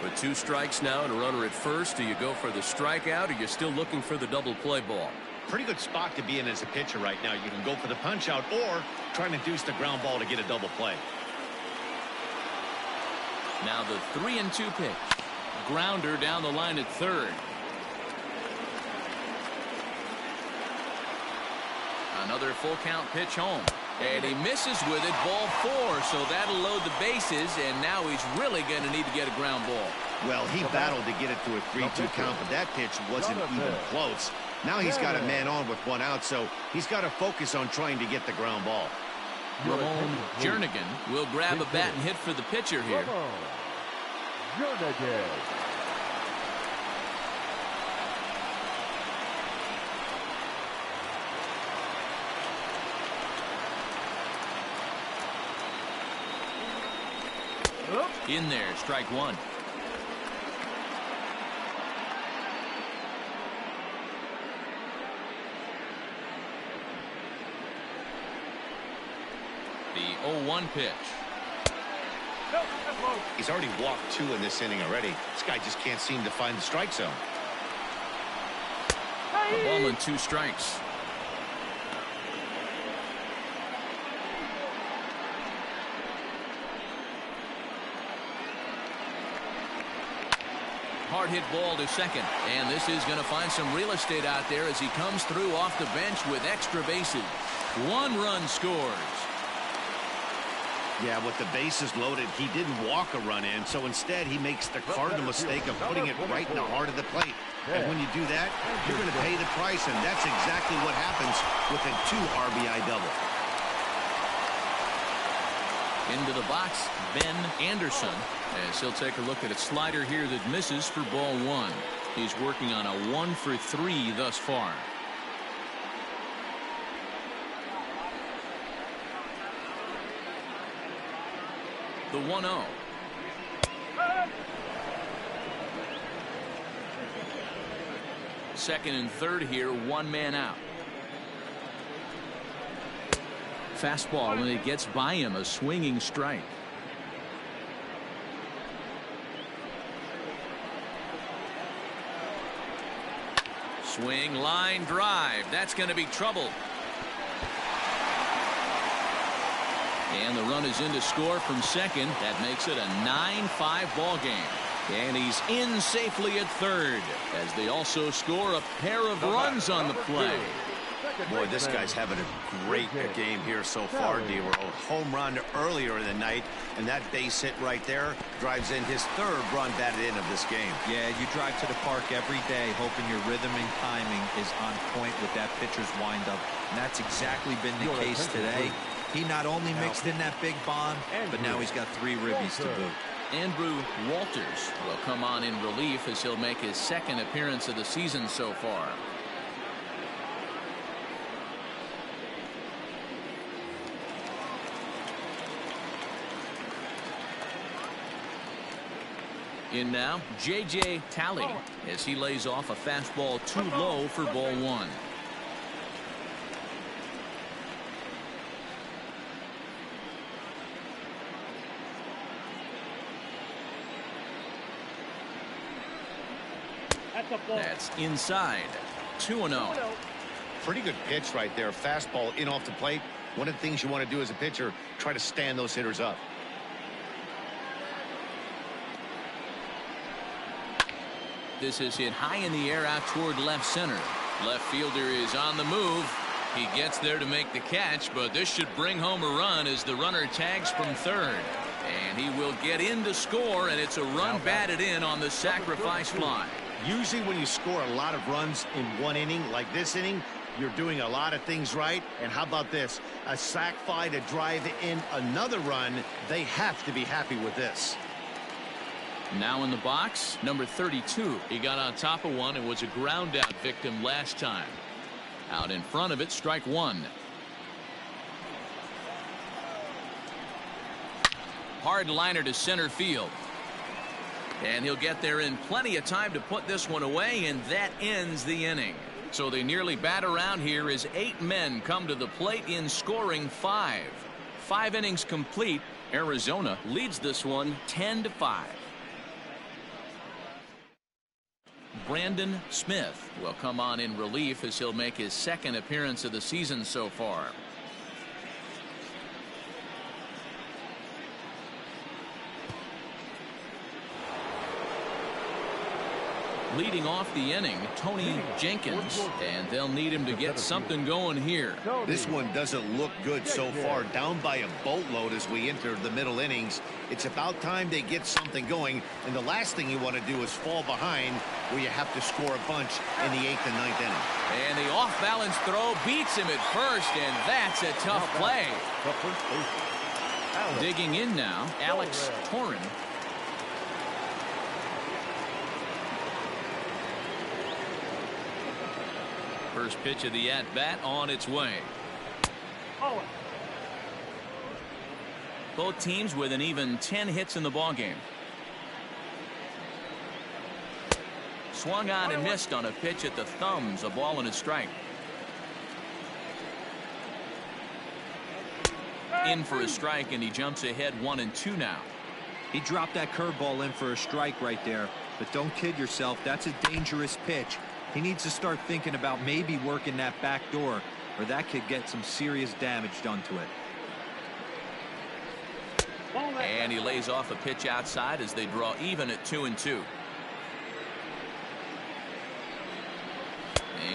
With 2 strikes now and a runner at first, do you go for the strikeout, or you're still looking for the double play ball? Pretty good spot to be in as a pitcher right now. You can go for the punch out or try and induce the ground ball to get a double play. Now the 3-2 pitch. Grounder down the line at third. Another full count pitch home. And he misses with it, ball 4, so that'll load the bases, and now he's really going to need to get a ground ball. Well, he battled to get it to a 3-2 count, but that pitch wasn't even close. Now he's got a man on with 1 out, so he's got to focus on trying to get the ground ball. Ramon Jernigan will grab a bat and hit for the pitcher here. Jernigan. In there, strike 1. The 0-1 pitch. He's already walked 2 in this inning already. This guy just can't seem to find the strike zone. A ball and 2 strikes. Hard hit ball to second, and this is going to find some real estate out there as he comes through off the bench with extra bases. 1 run scores. Yeah, with the bases loaded, he didn't walk a run in, so instead he makes the cardinal mistake of putting it right in the heart of the plate. And when you do that, you're going to pay the price, and that's exactly what happens with a 2 RBI double. Into the box, Ben Anderson, as he'll take a look at a slider here that misses for ball 1. He's working on a 1 for 3 thus far. The 1-0. Second and third here, 1 man out. Fastball, when it gets by him, a swinging strike. Swing, line drive. That's going to be trouble. And the run is in to score from second. That makes it a 9-5 ball game. And he's in safely at third as they also score a pair of runs on the play. Boy, this guy's having a great game here so far, D-Roll. Home run earlier in the night, and that base hit right there drives in his 3rd run batted in of this game. Yeah, you drive to the park every day hoping your rhythm and timing is on point with that pitcher's windup, and that's exactly been the case today. He not only mixed in that big bomb, but now he's got 3 ribbies to boot. Andrew Walters will come on in relief as he'll make his 2nd appearance of the season so far. In now, J.J. Talley as he lays off a fastball too low for ball 1. That's inside. 2-0. Pretty good pitch right there. Fastball in off the plate. One of the things you want to do as a pitcher, try to stand those hitters up. This is hit high in the air out toward left center. Left fielder is on the move. He gets there to make the catch, but this should bring home a run as the runner tags from third. And he will get in to score, and it's a run batted in on the sacrifice fly. Usually when you score a lot of runs in one inning, like this inning, you're doing a lot of things right. And how about this? A sac fly to drive in another run. They have to be happy with this. Now in the box, number 32. He got on top of one and was a ground out victim last time. Out in front of it, strike one. Hard liner to center field. And he'll get there in plenty of time to put this one away, and that ends the inning. So they nearly bat around here as 8 men come to the plate in scoring 5. 5 innings complete. Arizona leads this one 10-5. Brandon Smith will come on in relief as he'll make his second appearance of the season so far. Leading off the inning, Tony Jenkins, and they'll need him to get something going here. This one doesn't look good so far. Down by a boatload as we enter the middle innings. It's about time they get something going, and the last thing you want to do is fall behind where you have to score a bunch in the 8th and 9th inning. And the off-balance throw beats him at first, and that's a tough play. Digging in now, Alex Torren. First pitch of the at-bat on its way. Both teams with an even 10 hits in the ballgame. Swung on and missed on a pitch at the thumbs. A ball and a strike. In for a strike, and he jumps ahead 1-2 now. He dropped that curveball in for a strike right there, but don't kid yourself. That's a dangerous pitch. He needs to start thinking about maybe working that back door, or that could get some serious damage done to it. And he lays off a pitch outside as they draw even at 2-2.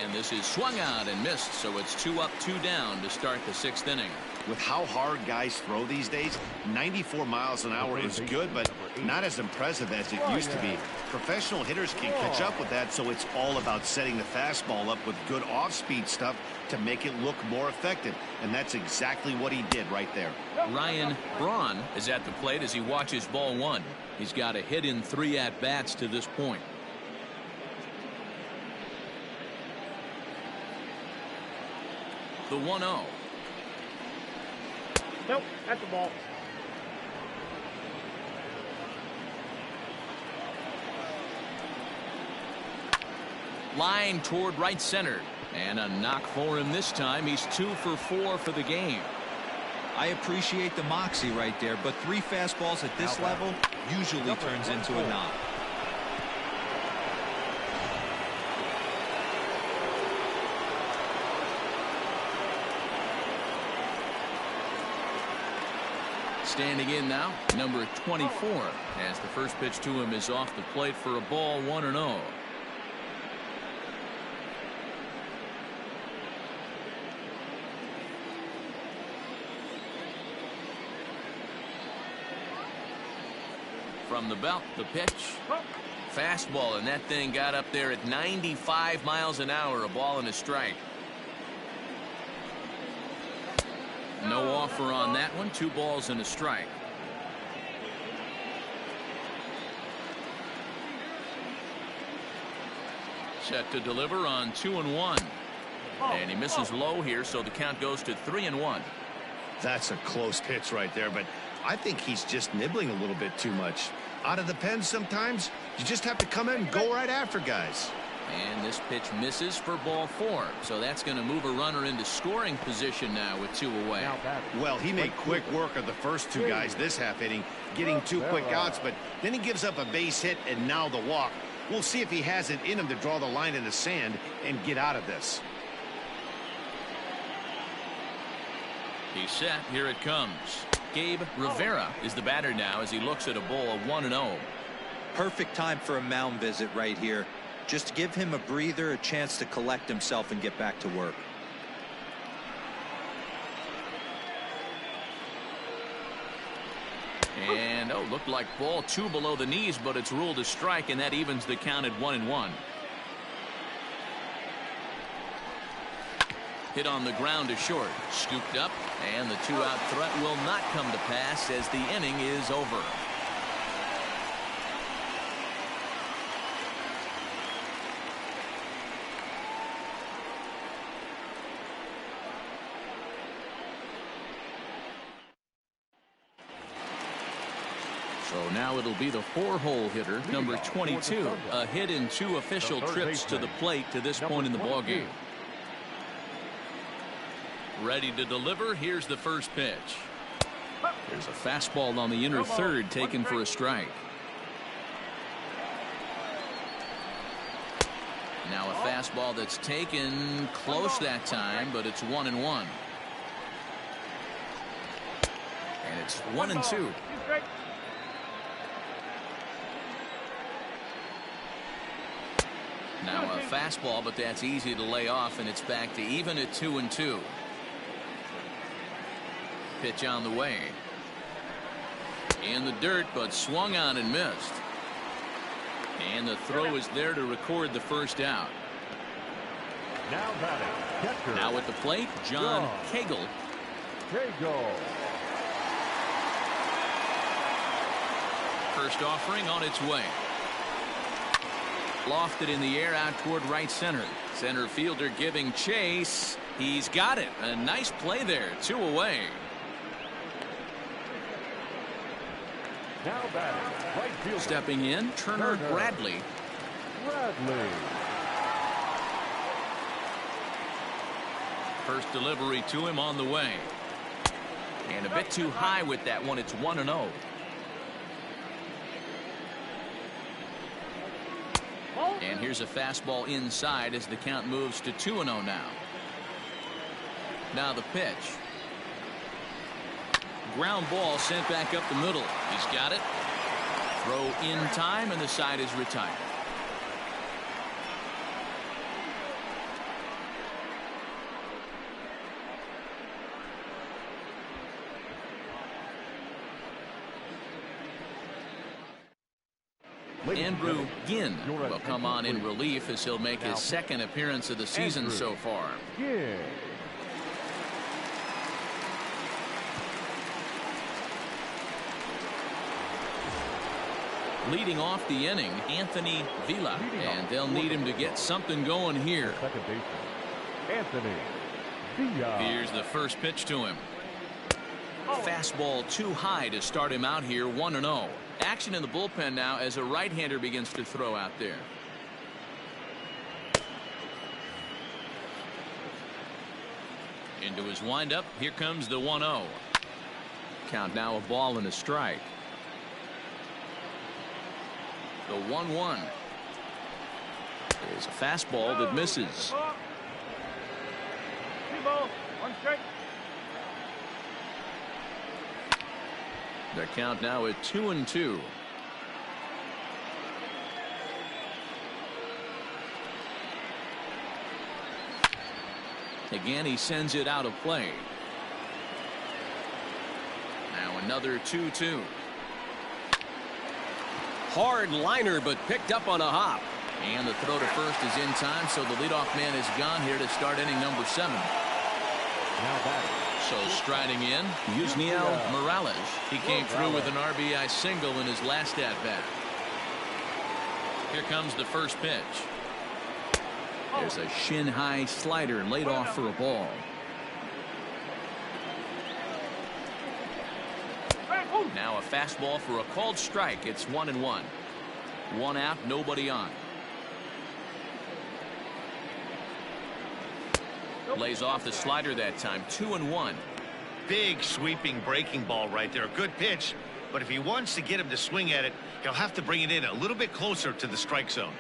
And this is swung out and missed, so it's 2 up, 2 down to start the 6th inning. With how hard guys throw these days, 94 miles an hour is good, but not as impressive as it used to be. Professional hitters can catch up with that, so it's all about setting the fastball up with good off-speed stuff to make it look more effective, and that's exactly what he did right there. Ryan Braun is at the plate as he watches ball 1. He's got a hit in 3 at-bats to this point. The 1-0. Nope, that's the ball. Line toward right center. And a knock for him this time. He's 2 for 4 for the game. I appreciate the moxie right there, but 3 fastballs at this level usually turns into a knock. Standing in now, number 24, as the first pitch to him is off the plate for a ball, 1-0. From the belt, the pitch. Fastball, and that thing got up there at 95 miles an hour, a ball and a strike. No offer on that one. 2 balls and a strike. Set to deliver on 2-1. And he misses low here, so the count goes to 3-1. That's a close pitch right there, but I think he's just nibbling a little bit too much. Out of the pen sometimes, you just have to come in and go right after guys. And this pitch misses for ball 4. So that's going to move a runner into scoring position now with 2 away. Well, he made quick work of the first 2 guys this half inning, getting 2 quick outs, but then he gives up a base hit and now the walk. We'll see if he has it in him to draw the line in the sand and get out of this. He's set. Here it comes. Gabe Rivera is the batter now as he looks at a ball of 1-0. Perfect time for a mound visit right here. Just give him a breather, a chance to collect himself and get back to work. And looked like ball 2 below the knees, but it's ruled a strike, and that evens the count at 1-1. Hit on the ground to short, scooped up, and the 2-out threat will not come to pass as the inning is over. So now it'll be the 4-hole hitter, number 22, a hit in 2 official trips to the plate to this point in the ballgame. Ready to deliver. Here's the first pitch. There's a fastball on the inner third taken for a strike. Now a fastball that's taken close that time, but it's 1-1. And it's 1-2. Now a fastball, but that's easy to lay off, and it's back to even at 2-2. Pitch on the way. In the dirt, but swung on and missed. And the throw is there to record the first out. Now batting, catcher. Now at the plate, John Cagle. First offering on its way. Lofted in the air out toward right center. Center fielder giving chase. He's got it. A nice play there. 2 away. Now batting, right fielder. Stepping in, Turner Bradley. First delivery to him on the way. And a bit too high with that one. It's 1-0. And here's a fastball inside as the count moves to 2-0 now. Now the pitch. Ground ball sent back up the middle. He's got it. Throw in time, and the side is retired. Andrew Ginn will come on in relief as he'll make his second appearance of the season so far. Leading off the inning, Anthony Villa, and they'll need him to get something going here. Second baseman, Anthony Villa. Here's the first pitch to him. Fastball too high to start him out here. 1-0. Action in the bullpen now as a right-hander begins to throw out there. Into his windup. Here comes the 1-0. Count now a ball and a strike. The 1-1 is a fastball that misses. The count now at 2-2. Again, he sends it out of play. Now another 2-2. Hard liner, but picked up on a hop. And the throw to first is in time, so the leadoff man is gone here to start inning number 7. Now batting. So striding in, Yusniel Morales. He came through with an RBI single in his last at-bat. Here comes the first pitch. There's a shin-high slider laid off for a ball. Now a fastball for a called strike. It's 1-1. 1 out, nobody on. Lays off the slider that time. 2-1. Big sweeping breaking ball right there. Good pitch, but if he wants to get him to swing at it, he'll have to bring it in a little bit closer to the strike zone.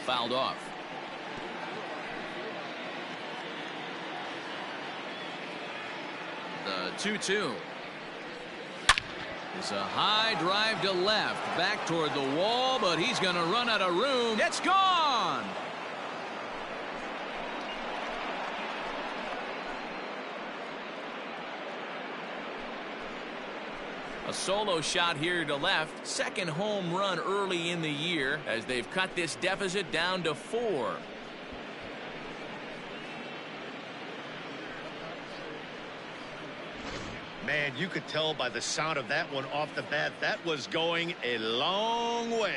Fouled off. The 2-2. It's a high drive to left, back toward the wall, but he's going to run out of room. It's gone. A solo shot here to left. Second home run early in the year as they've cut this deficit down to 4. Man, you could tell by the sound of that one off the bat that was going a long way.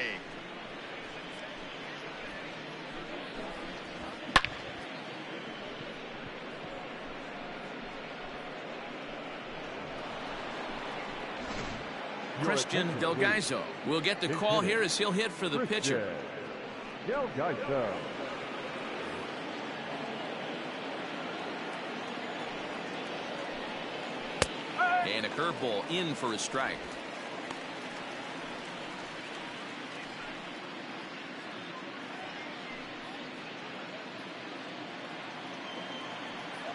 Christian Delgaizo will get the call here as he'll hit for the pitcher. Delgaizo. And a curveball in for a strike.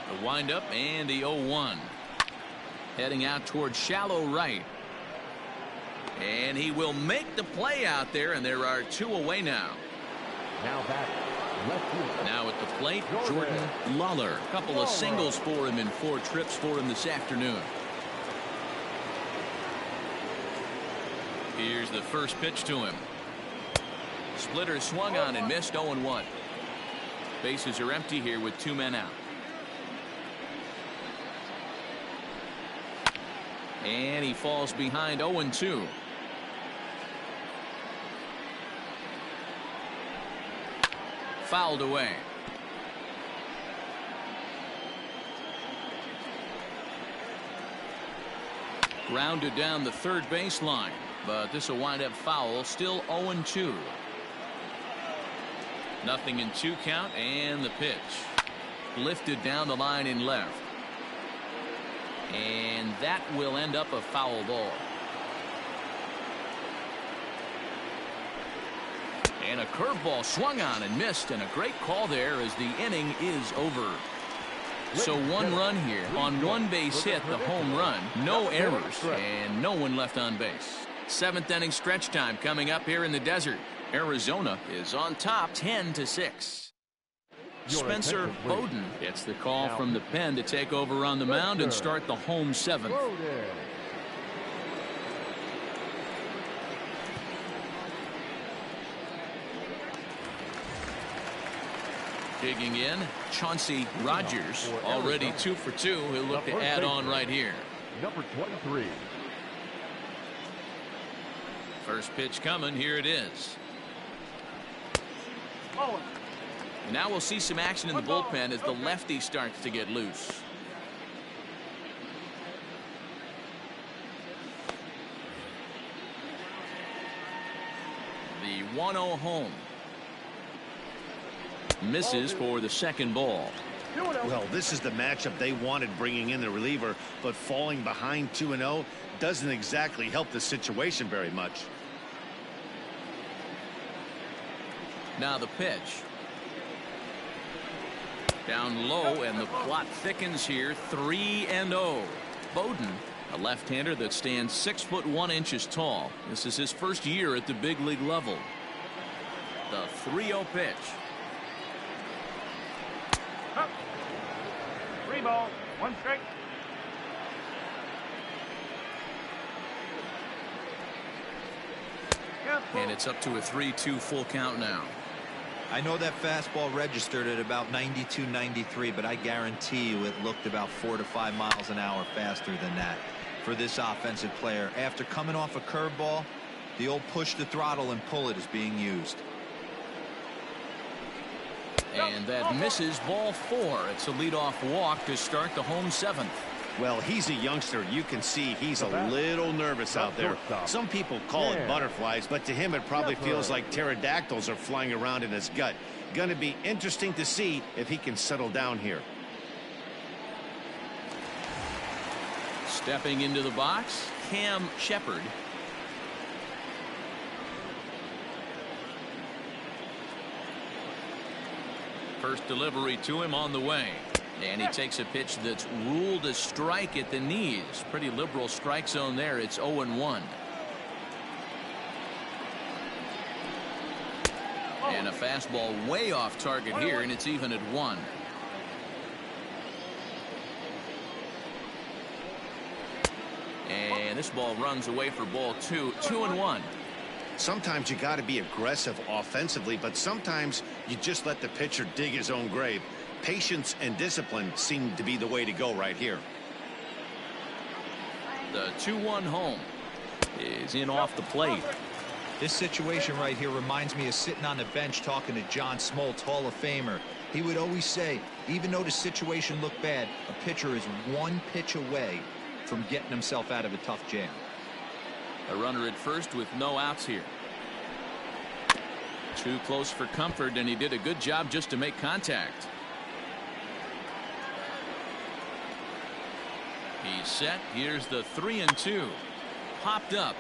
The windup and the 0-1. Heading out towards shallow right. And he will make the play out there, and there are 2 away now. Now back. Now at the plate, Jordan Lawler. A couple of singles for him in 4 trips for him this afternoon. Here's the first pitch to him. Splitter swung on and missed. 0-1. Bases are empty here with 2 men out. And he falls behind. 0-2. Fouled away. Grounded down the third baseline, but this will wind up foul. Still 0-2. Nothing in 2 count, and the pitch lifted down the line in left, and that will end up a foul ball. And a curveball swung on and missed, and a great call there as the inning is over. So 1 run here on 1 base hit, the home run, no errors, and no one left on base. 7th inning stretch time coming up here in the desert. Arizona is on top 10-6. Spencer Bowden gets the call from the pen to take over on the mound and start the home 7th. Digging in, Chauncey Rogers, already 2 for 2. He'll look to add on right here. Number 23. First pitch coming. Here it is. Now we'll see some action in the bullpen as the lefty starts to get loose. The 1-0 home. Misses for the second ball. Well, this is the matchup they wanted, bringing in the reliever, but falling behind 2-0 doesn't exactly help the situation very much. Now the pitch. Down low, and the plot thickens here. 3-0. Bowden, a left-hander that stands 6'1" tall. This is his first year at the big league level. The 3-0 pitch. 3 balls, 1 strike. And it's up to a 3-2 full count now. I know that fastball registered at about 92, 93, but I guarantee you it looked about 4 to 5 miles an hour faster than that for this offensive player. After coming off a curveball, the old push the throttle and pull it is being used. And that misses, ball 4. It's a leadoff walk to start the home 7th. Well, he's a youngster. You can see he's a little nervous out there. Some people call it butterflies, but to him it probably feels like pterodactyls are flying around in his gut. Going to be interesting to see if he can settle down here. Stepping into the box, Cam Shepard. First delivery to him on the way. And he takes a pitch that's ruled a strike at the knees. Pretty liberal strike zone there. It's 0-1. And a fastball way off target here, and it's even at 1. And this ball runs away for ball 2. 2-1. Sometimes you got to be aggressive offensively, but sometimes you just let the pitcher dig his own grave. Patience and discipline seem to be the way to go right here. The 2-1 home is in off the plate. This situation right here reminds me of sitting on the bench talking to John Smoltz, Hall of Famer. He would always say, even though the situation looked bad, a pitcher is one pitch away from getting himself out of a tough jam. A runner at first with no outs here. Too close for comfort, and he did a good job just to make contact. He's set. Here's the 3-2. Popped up.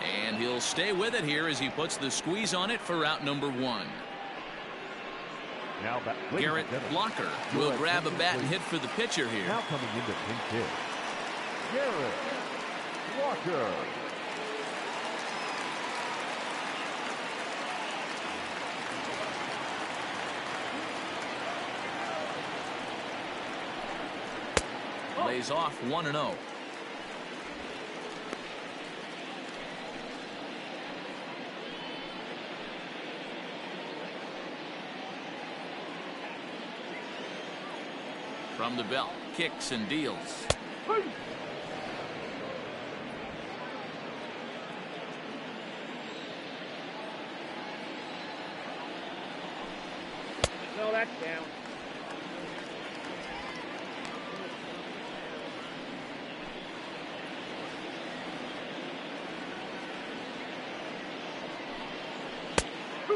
And he'll stay with it here as he puts the squeeze on it for out number 1. Now Garrett Blocker will grab a bat and hit for the pitcher here. Now coming into pinch hit, Garrett Blocker. Lays off 1-0. From the belt, kicks and deals. No, that's down.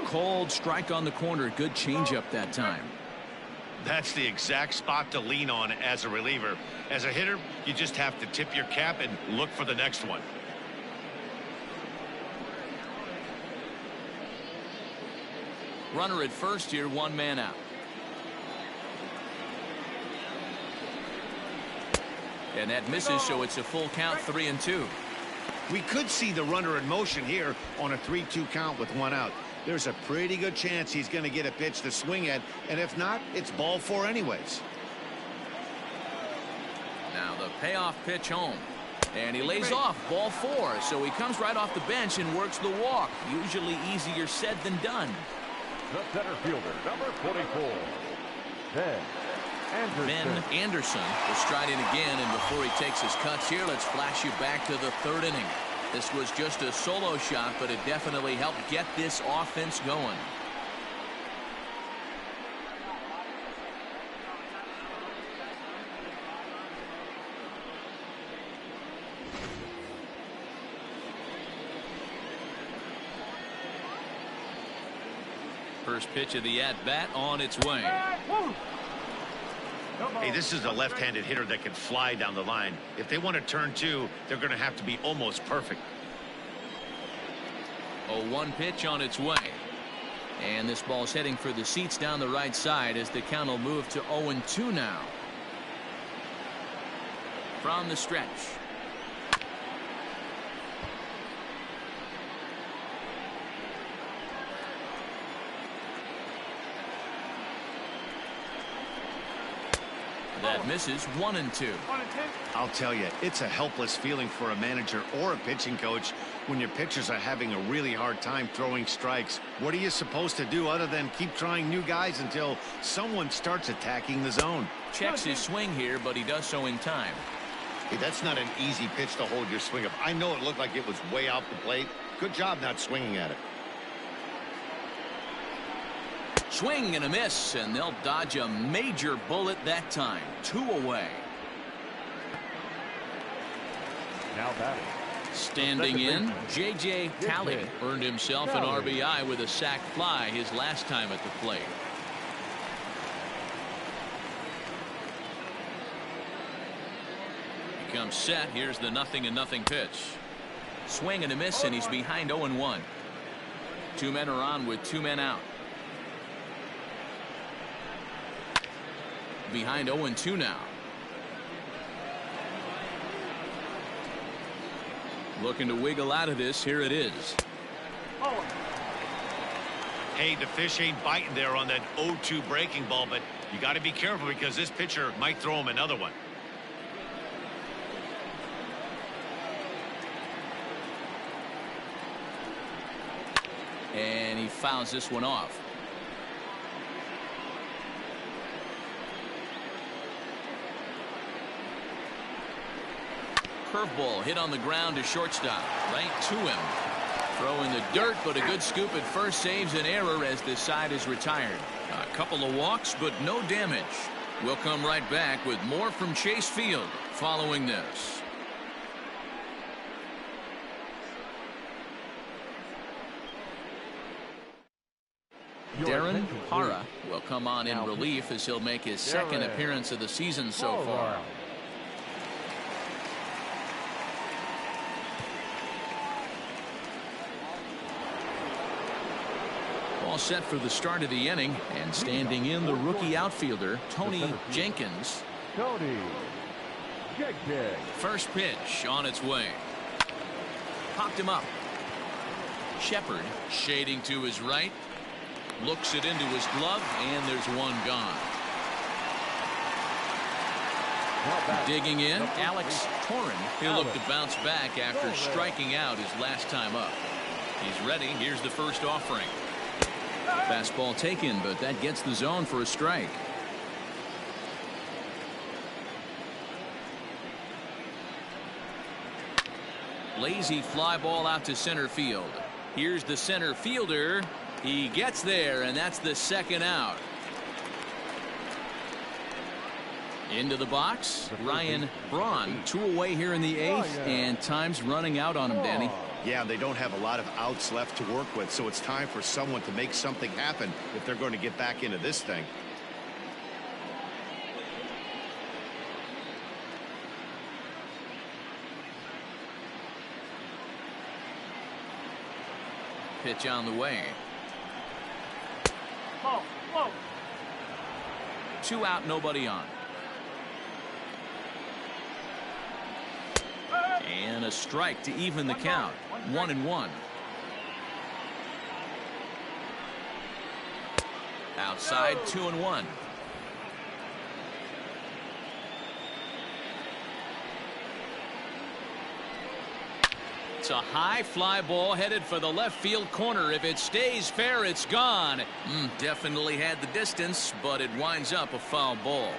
Cold strike on the corner. Good changeup that time. That's the exact spot to lean on as a reliever. As a hitter, you just have to tip your cap and look for the next one. Runner at first here, 1 man out. And that misses, so it's a full count, 3-2. We could see the runner in motion here on a 3-2 count with 1 out. There's a pretty good chance he's going to get a pitch to swing at, and if not, it's ball 4 anyways. Now the payoff pitch home, and he lays off ball 4, so he comes right off the bench and works the walk. Usually easier said than done. The center fielder, number 44, Ben Anderson. Will stride in again, and before he takes his cuts here, let's flash you back to the 3rd inning. This was just a solo shot, but it definitely helped get this offense going. First pitch of the at-bat on its way. Hey, this is a left-handed hitter that can fly down the line. If they want to turn 2, they're going to have to be almost perfect. 0-1 pitch on its way. And this ball's heading for the seats down the right side as the count will move to 0-2 now. From the stretch. That misses, 1-2. I'll tell you, it's a helpless feeling for a manager or a pitching coach when your pitchers are having a really hard time throwing strikes. What are you supposed to do other than keep trying new guys until someone starts attacking the zone? Checks his swing here, but he does so in time. Hey, that's not an easy pitch to hold your swing up. I know it looked like it was way off the plate. Good job not swinging at it. Swing and a miss, and they'll dodge a major bullet that time. 2 away. Now batting. Standing in, J.J. Talley earned himself an RBI with a sac fly his last time at the plate. He comes set. Here's the 0-0 pitch. Swing and a miss, and he's behind 0-1. Two men are on with two men out. Behind 0-2 now. Looking to wiggle out of this. Here it is. Hey, the fish ain't biting there on that 0-2 breaking ball, but you got to be careful because this pitcher might throw him another one. And he fouls this one off. Curveball hit on the ground to shortstop. Right to him. Throw in the dirt, but a good scoop at first saves an error as this side is retired. A couple of walks, but no damage. We'll come right back with more from Chase Field following this. Darren Hara will come on in relief as he'll make his second appearance of the season so far. All set for the start of the inning, and standing in the rookie outfielder Tony Jenkins. First pitch on its way. Popped him up. Shepard shading to his right. Looks it into his glove, and there's one gone. Digging in, Alex Torren. He'll look to bounce back after striking out his last time up. He's ready. Here's the first offering. Fastball taken, but that gets the zone for a strike. Lazy fly ball out to center field. Here's the center fielder. He gets there, and that's the second out. Into the box, Ryan Braun. Two away here in the eighth, and time's running out on him, Danny. Yeah, they don't have a lot of outs left to work with, so it's time for someone to make something happen if they're going to get back into this thing. Pitch on the way. Two out, nobody on. And a strike to even the count. 1-1. Outside, 2-1. It's a high fly ball headed for the left field corner. If it stays fair, it's gone. Definitely had the distance, but it winds up a foul ball.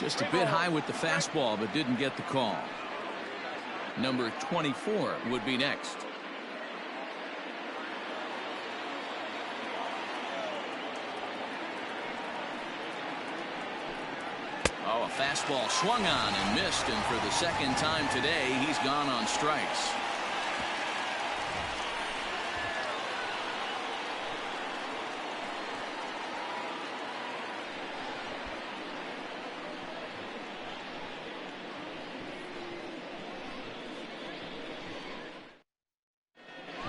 Just a bit high with the fastball, but didn't get the call. Number 24 would be next. Oh, a fastball swung on and missed, and for the second time today, he's gone on strikes.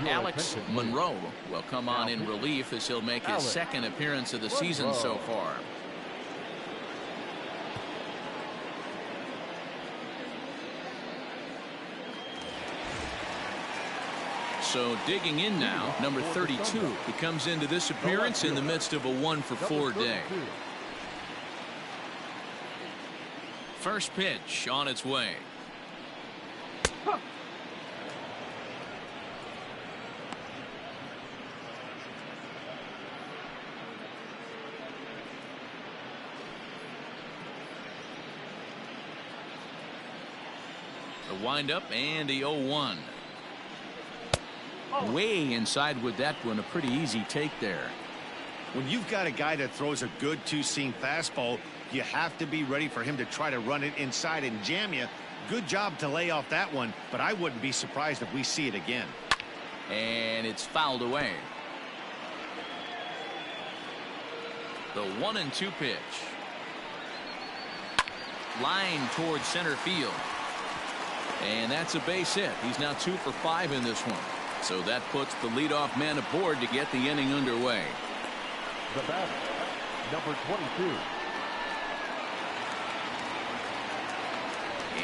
Alex Monroe will come on in relief as he'll make his second appearance of the season so far. So digging in now, number 32. He comes into this appearance in the midst of a 1-for-4 day. First pitch on its way. The windup and the 0-1. Way inside with that one. A pretty easy take there. When you've got a guy that throws a good two-seam fastball, you have to be ready for him to try to run it inside and jam you. Good job to lay off that one, but I wouldn't be surprised if we see it again. And it's fouled away. The 1-2 pitch. Line towards center field. And that's a base hit. He's now 2 for 5 in this one. So that puts the leadoff man aboard to get the inning underway. The batter, number 22.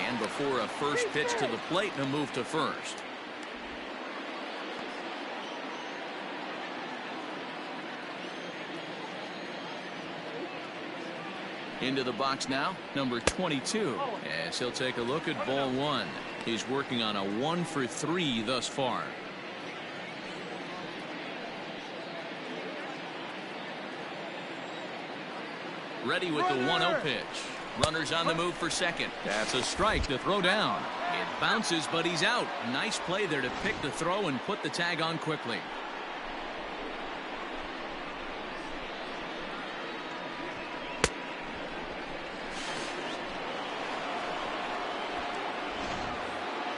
And before a first pitch to the plate and a move to first. Into the box now, number 22, as he'll take a look at ball 1. He's working on a 1 for 3 thus far. Ready with the 1-0 pitch. Runners on the move for second. That's a strike to throw down. It bounces, but he's out. Nice play there to pick the throw and put the tag on quickly.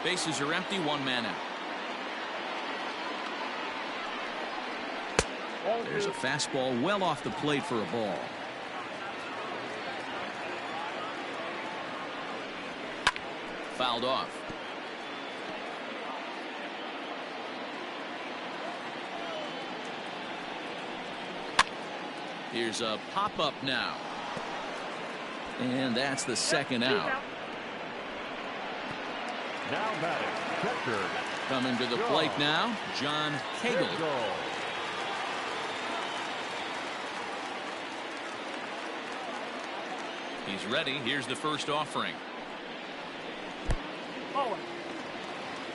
Bases are empty, 1 man out. There's a fastball well off the plate for a ball. Fouled off. Here's a pop-up now. And that's the second out. Now batting, catcher. Coming to the plate now, John Cagle. He's ready. Here's the first offering.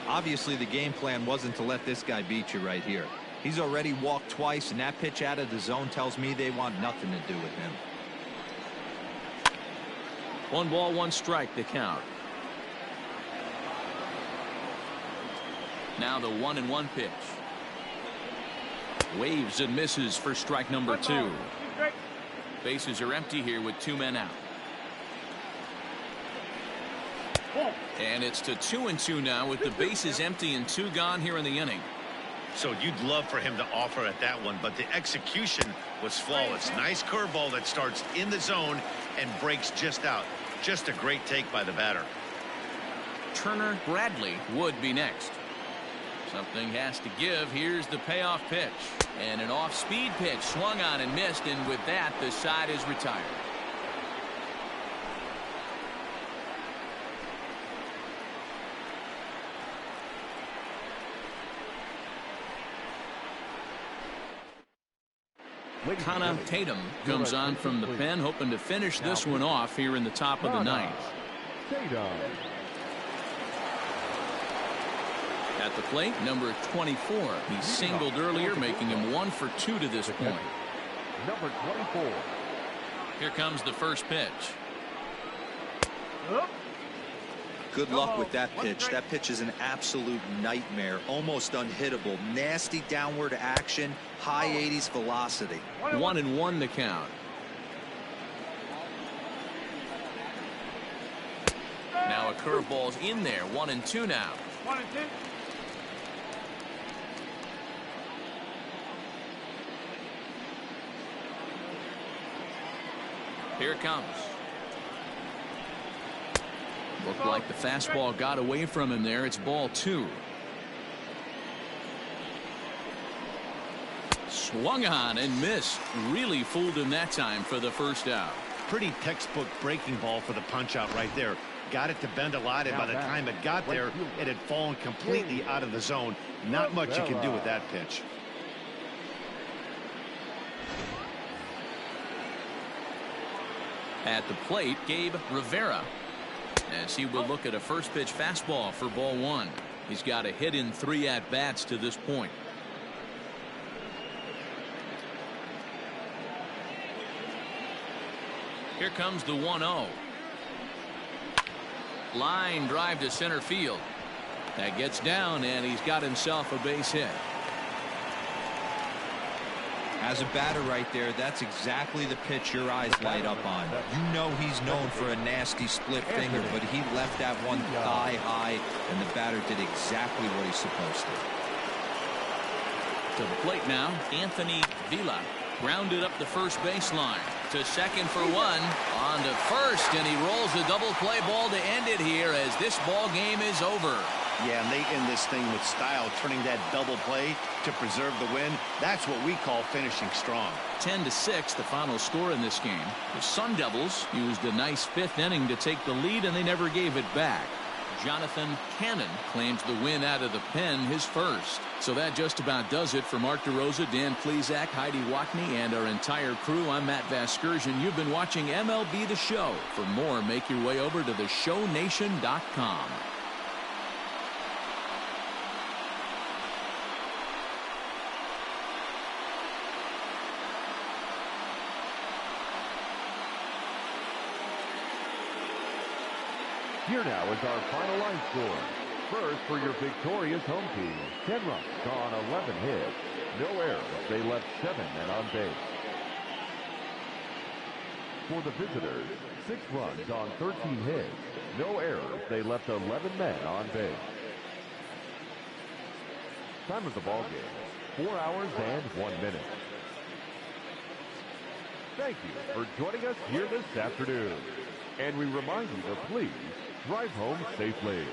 Obviously, the game plan wasn't to let this guy beat you right here. He's already walked twice, and that pitch out of the zone tells me they want nothing to do with him. 1 ball, 1 strike to count. Now the 1-1 pitch. Waves and misses for strike number 2. Bases are empty here with 2 men out. And it's to 2-2 now with the bases empty and 2 gone here in the inning. So you'd love for him to offer at that one, but the execution was flawless. Nice curveball that starts in the zone and breaks just out. Just a great take by the batter. Turner Bradley would be next. Something has to give. Here's the payoff pitch. And an off-speed pitch swung on and missed, and with that, the side is retired. Ncaa Tatum comes on from the pen, hoping to finish this one off here in the top of the 9th. At the plate, number 24. He singled earlier, making him 1 for 2 to this point. Number 24. Here comes the first pitch. Good luck with that pitch. That pitch is an absolute nightmare. Almost unhittable. Nasty downward action. High 80s velocity. 1-1 the count. Now a curveball's in there. 1-2 now. 1-2. Here it comes. Looked like the fastball got away from him there. It's ball 2. Swung on and missed. Really fooled him that time for the first out. Pretty textbook breaking ball for the punch out right there. Got it to bend a lot, and by the time it got there, it had fallen completely out of the zone. Not much you can do with that pitch. At the plate, Gabe Rivera, as he will look at a first pitch fastball for ball 1. He's got a hit in 3 at-bats to this point. Here comes the 1-0. Line drive to center field. That gets down, and he's got himself a base hit. As a batter right there, that's exactly the pitch your eyes light up on. You know he's known for a nasty split finger, but he left that one thigh high, and the batter did exactly what he's supposed to. To the plate now, Anthony Vila grounded up the first baseline. To second for one. On to first, and he rolls a double play ball to end it here as this ball game is over. Yeah, and they end this thing with style, turning that double play to preserve the win. That's what we call finishing strong. 10-6, the final score in this game. The Sundevils used a nice fifth inning to take the lead, and they never gave it back. Jonathan Cannon claims the win out of the pen, his first. So that just about does it for Mark DeRosa, Dan Plesac, Heidi Watney, and our entire crew. I'm Matt Vasgersian. You've been watching MLB The Show. For more, make your way over to theshownation.com. Here now is our final line score. First, for your victorious home team, 10 runs on 11 hits. No errors. They left 7 men on base. For the visitors, 6 runs on 13 hits. No errors. They left 11 men on base. Time of the ball game, 4 hours and 1 minute. Thank you for joining us here this afternoon. And we remind you to please drive home safely.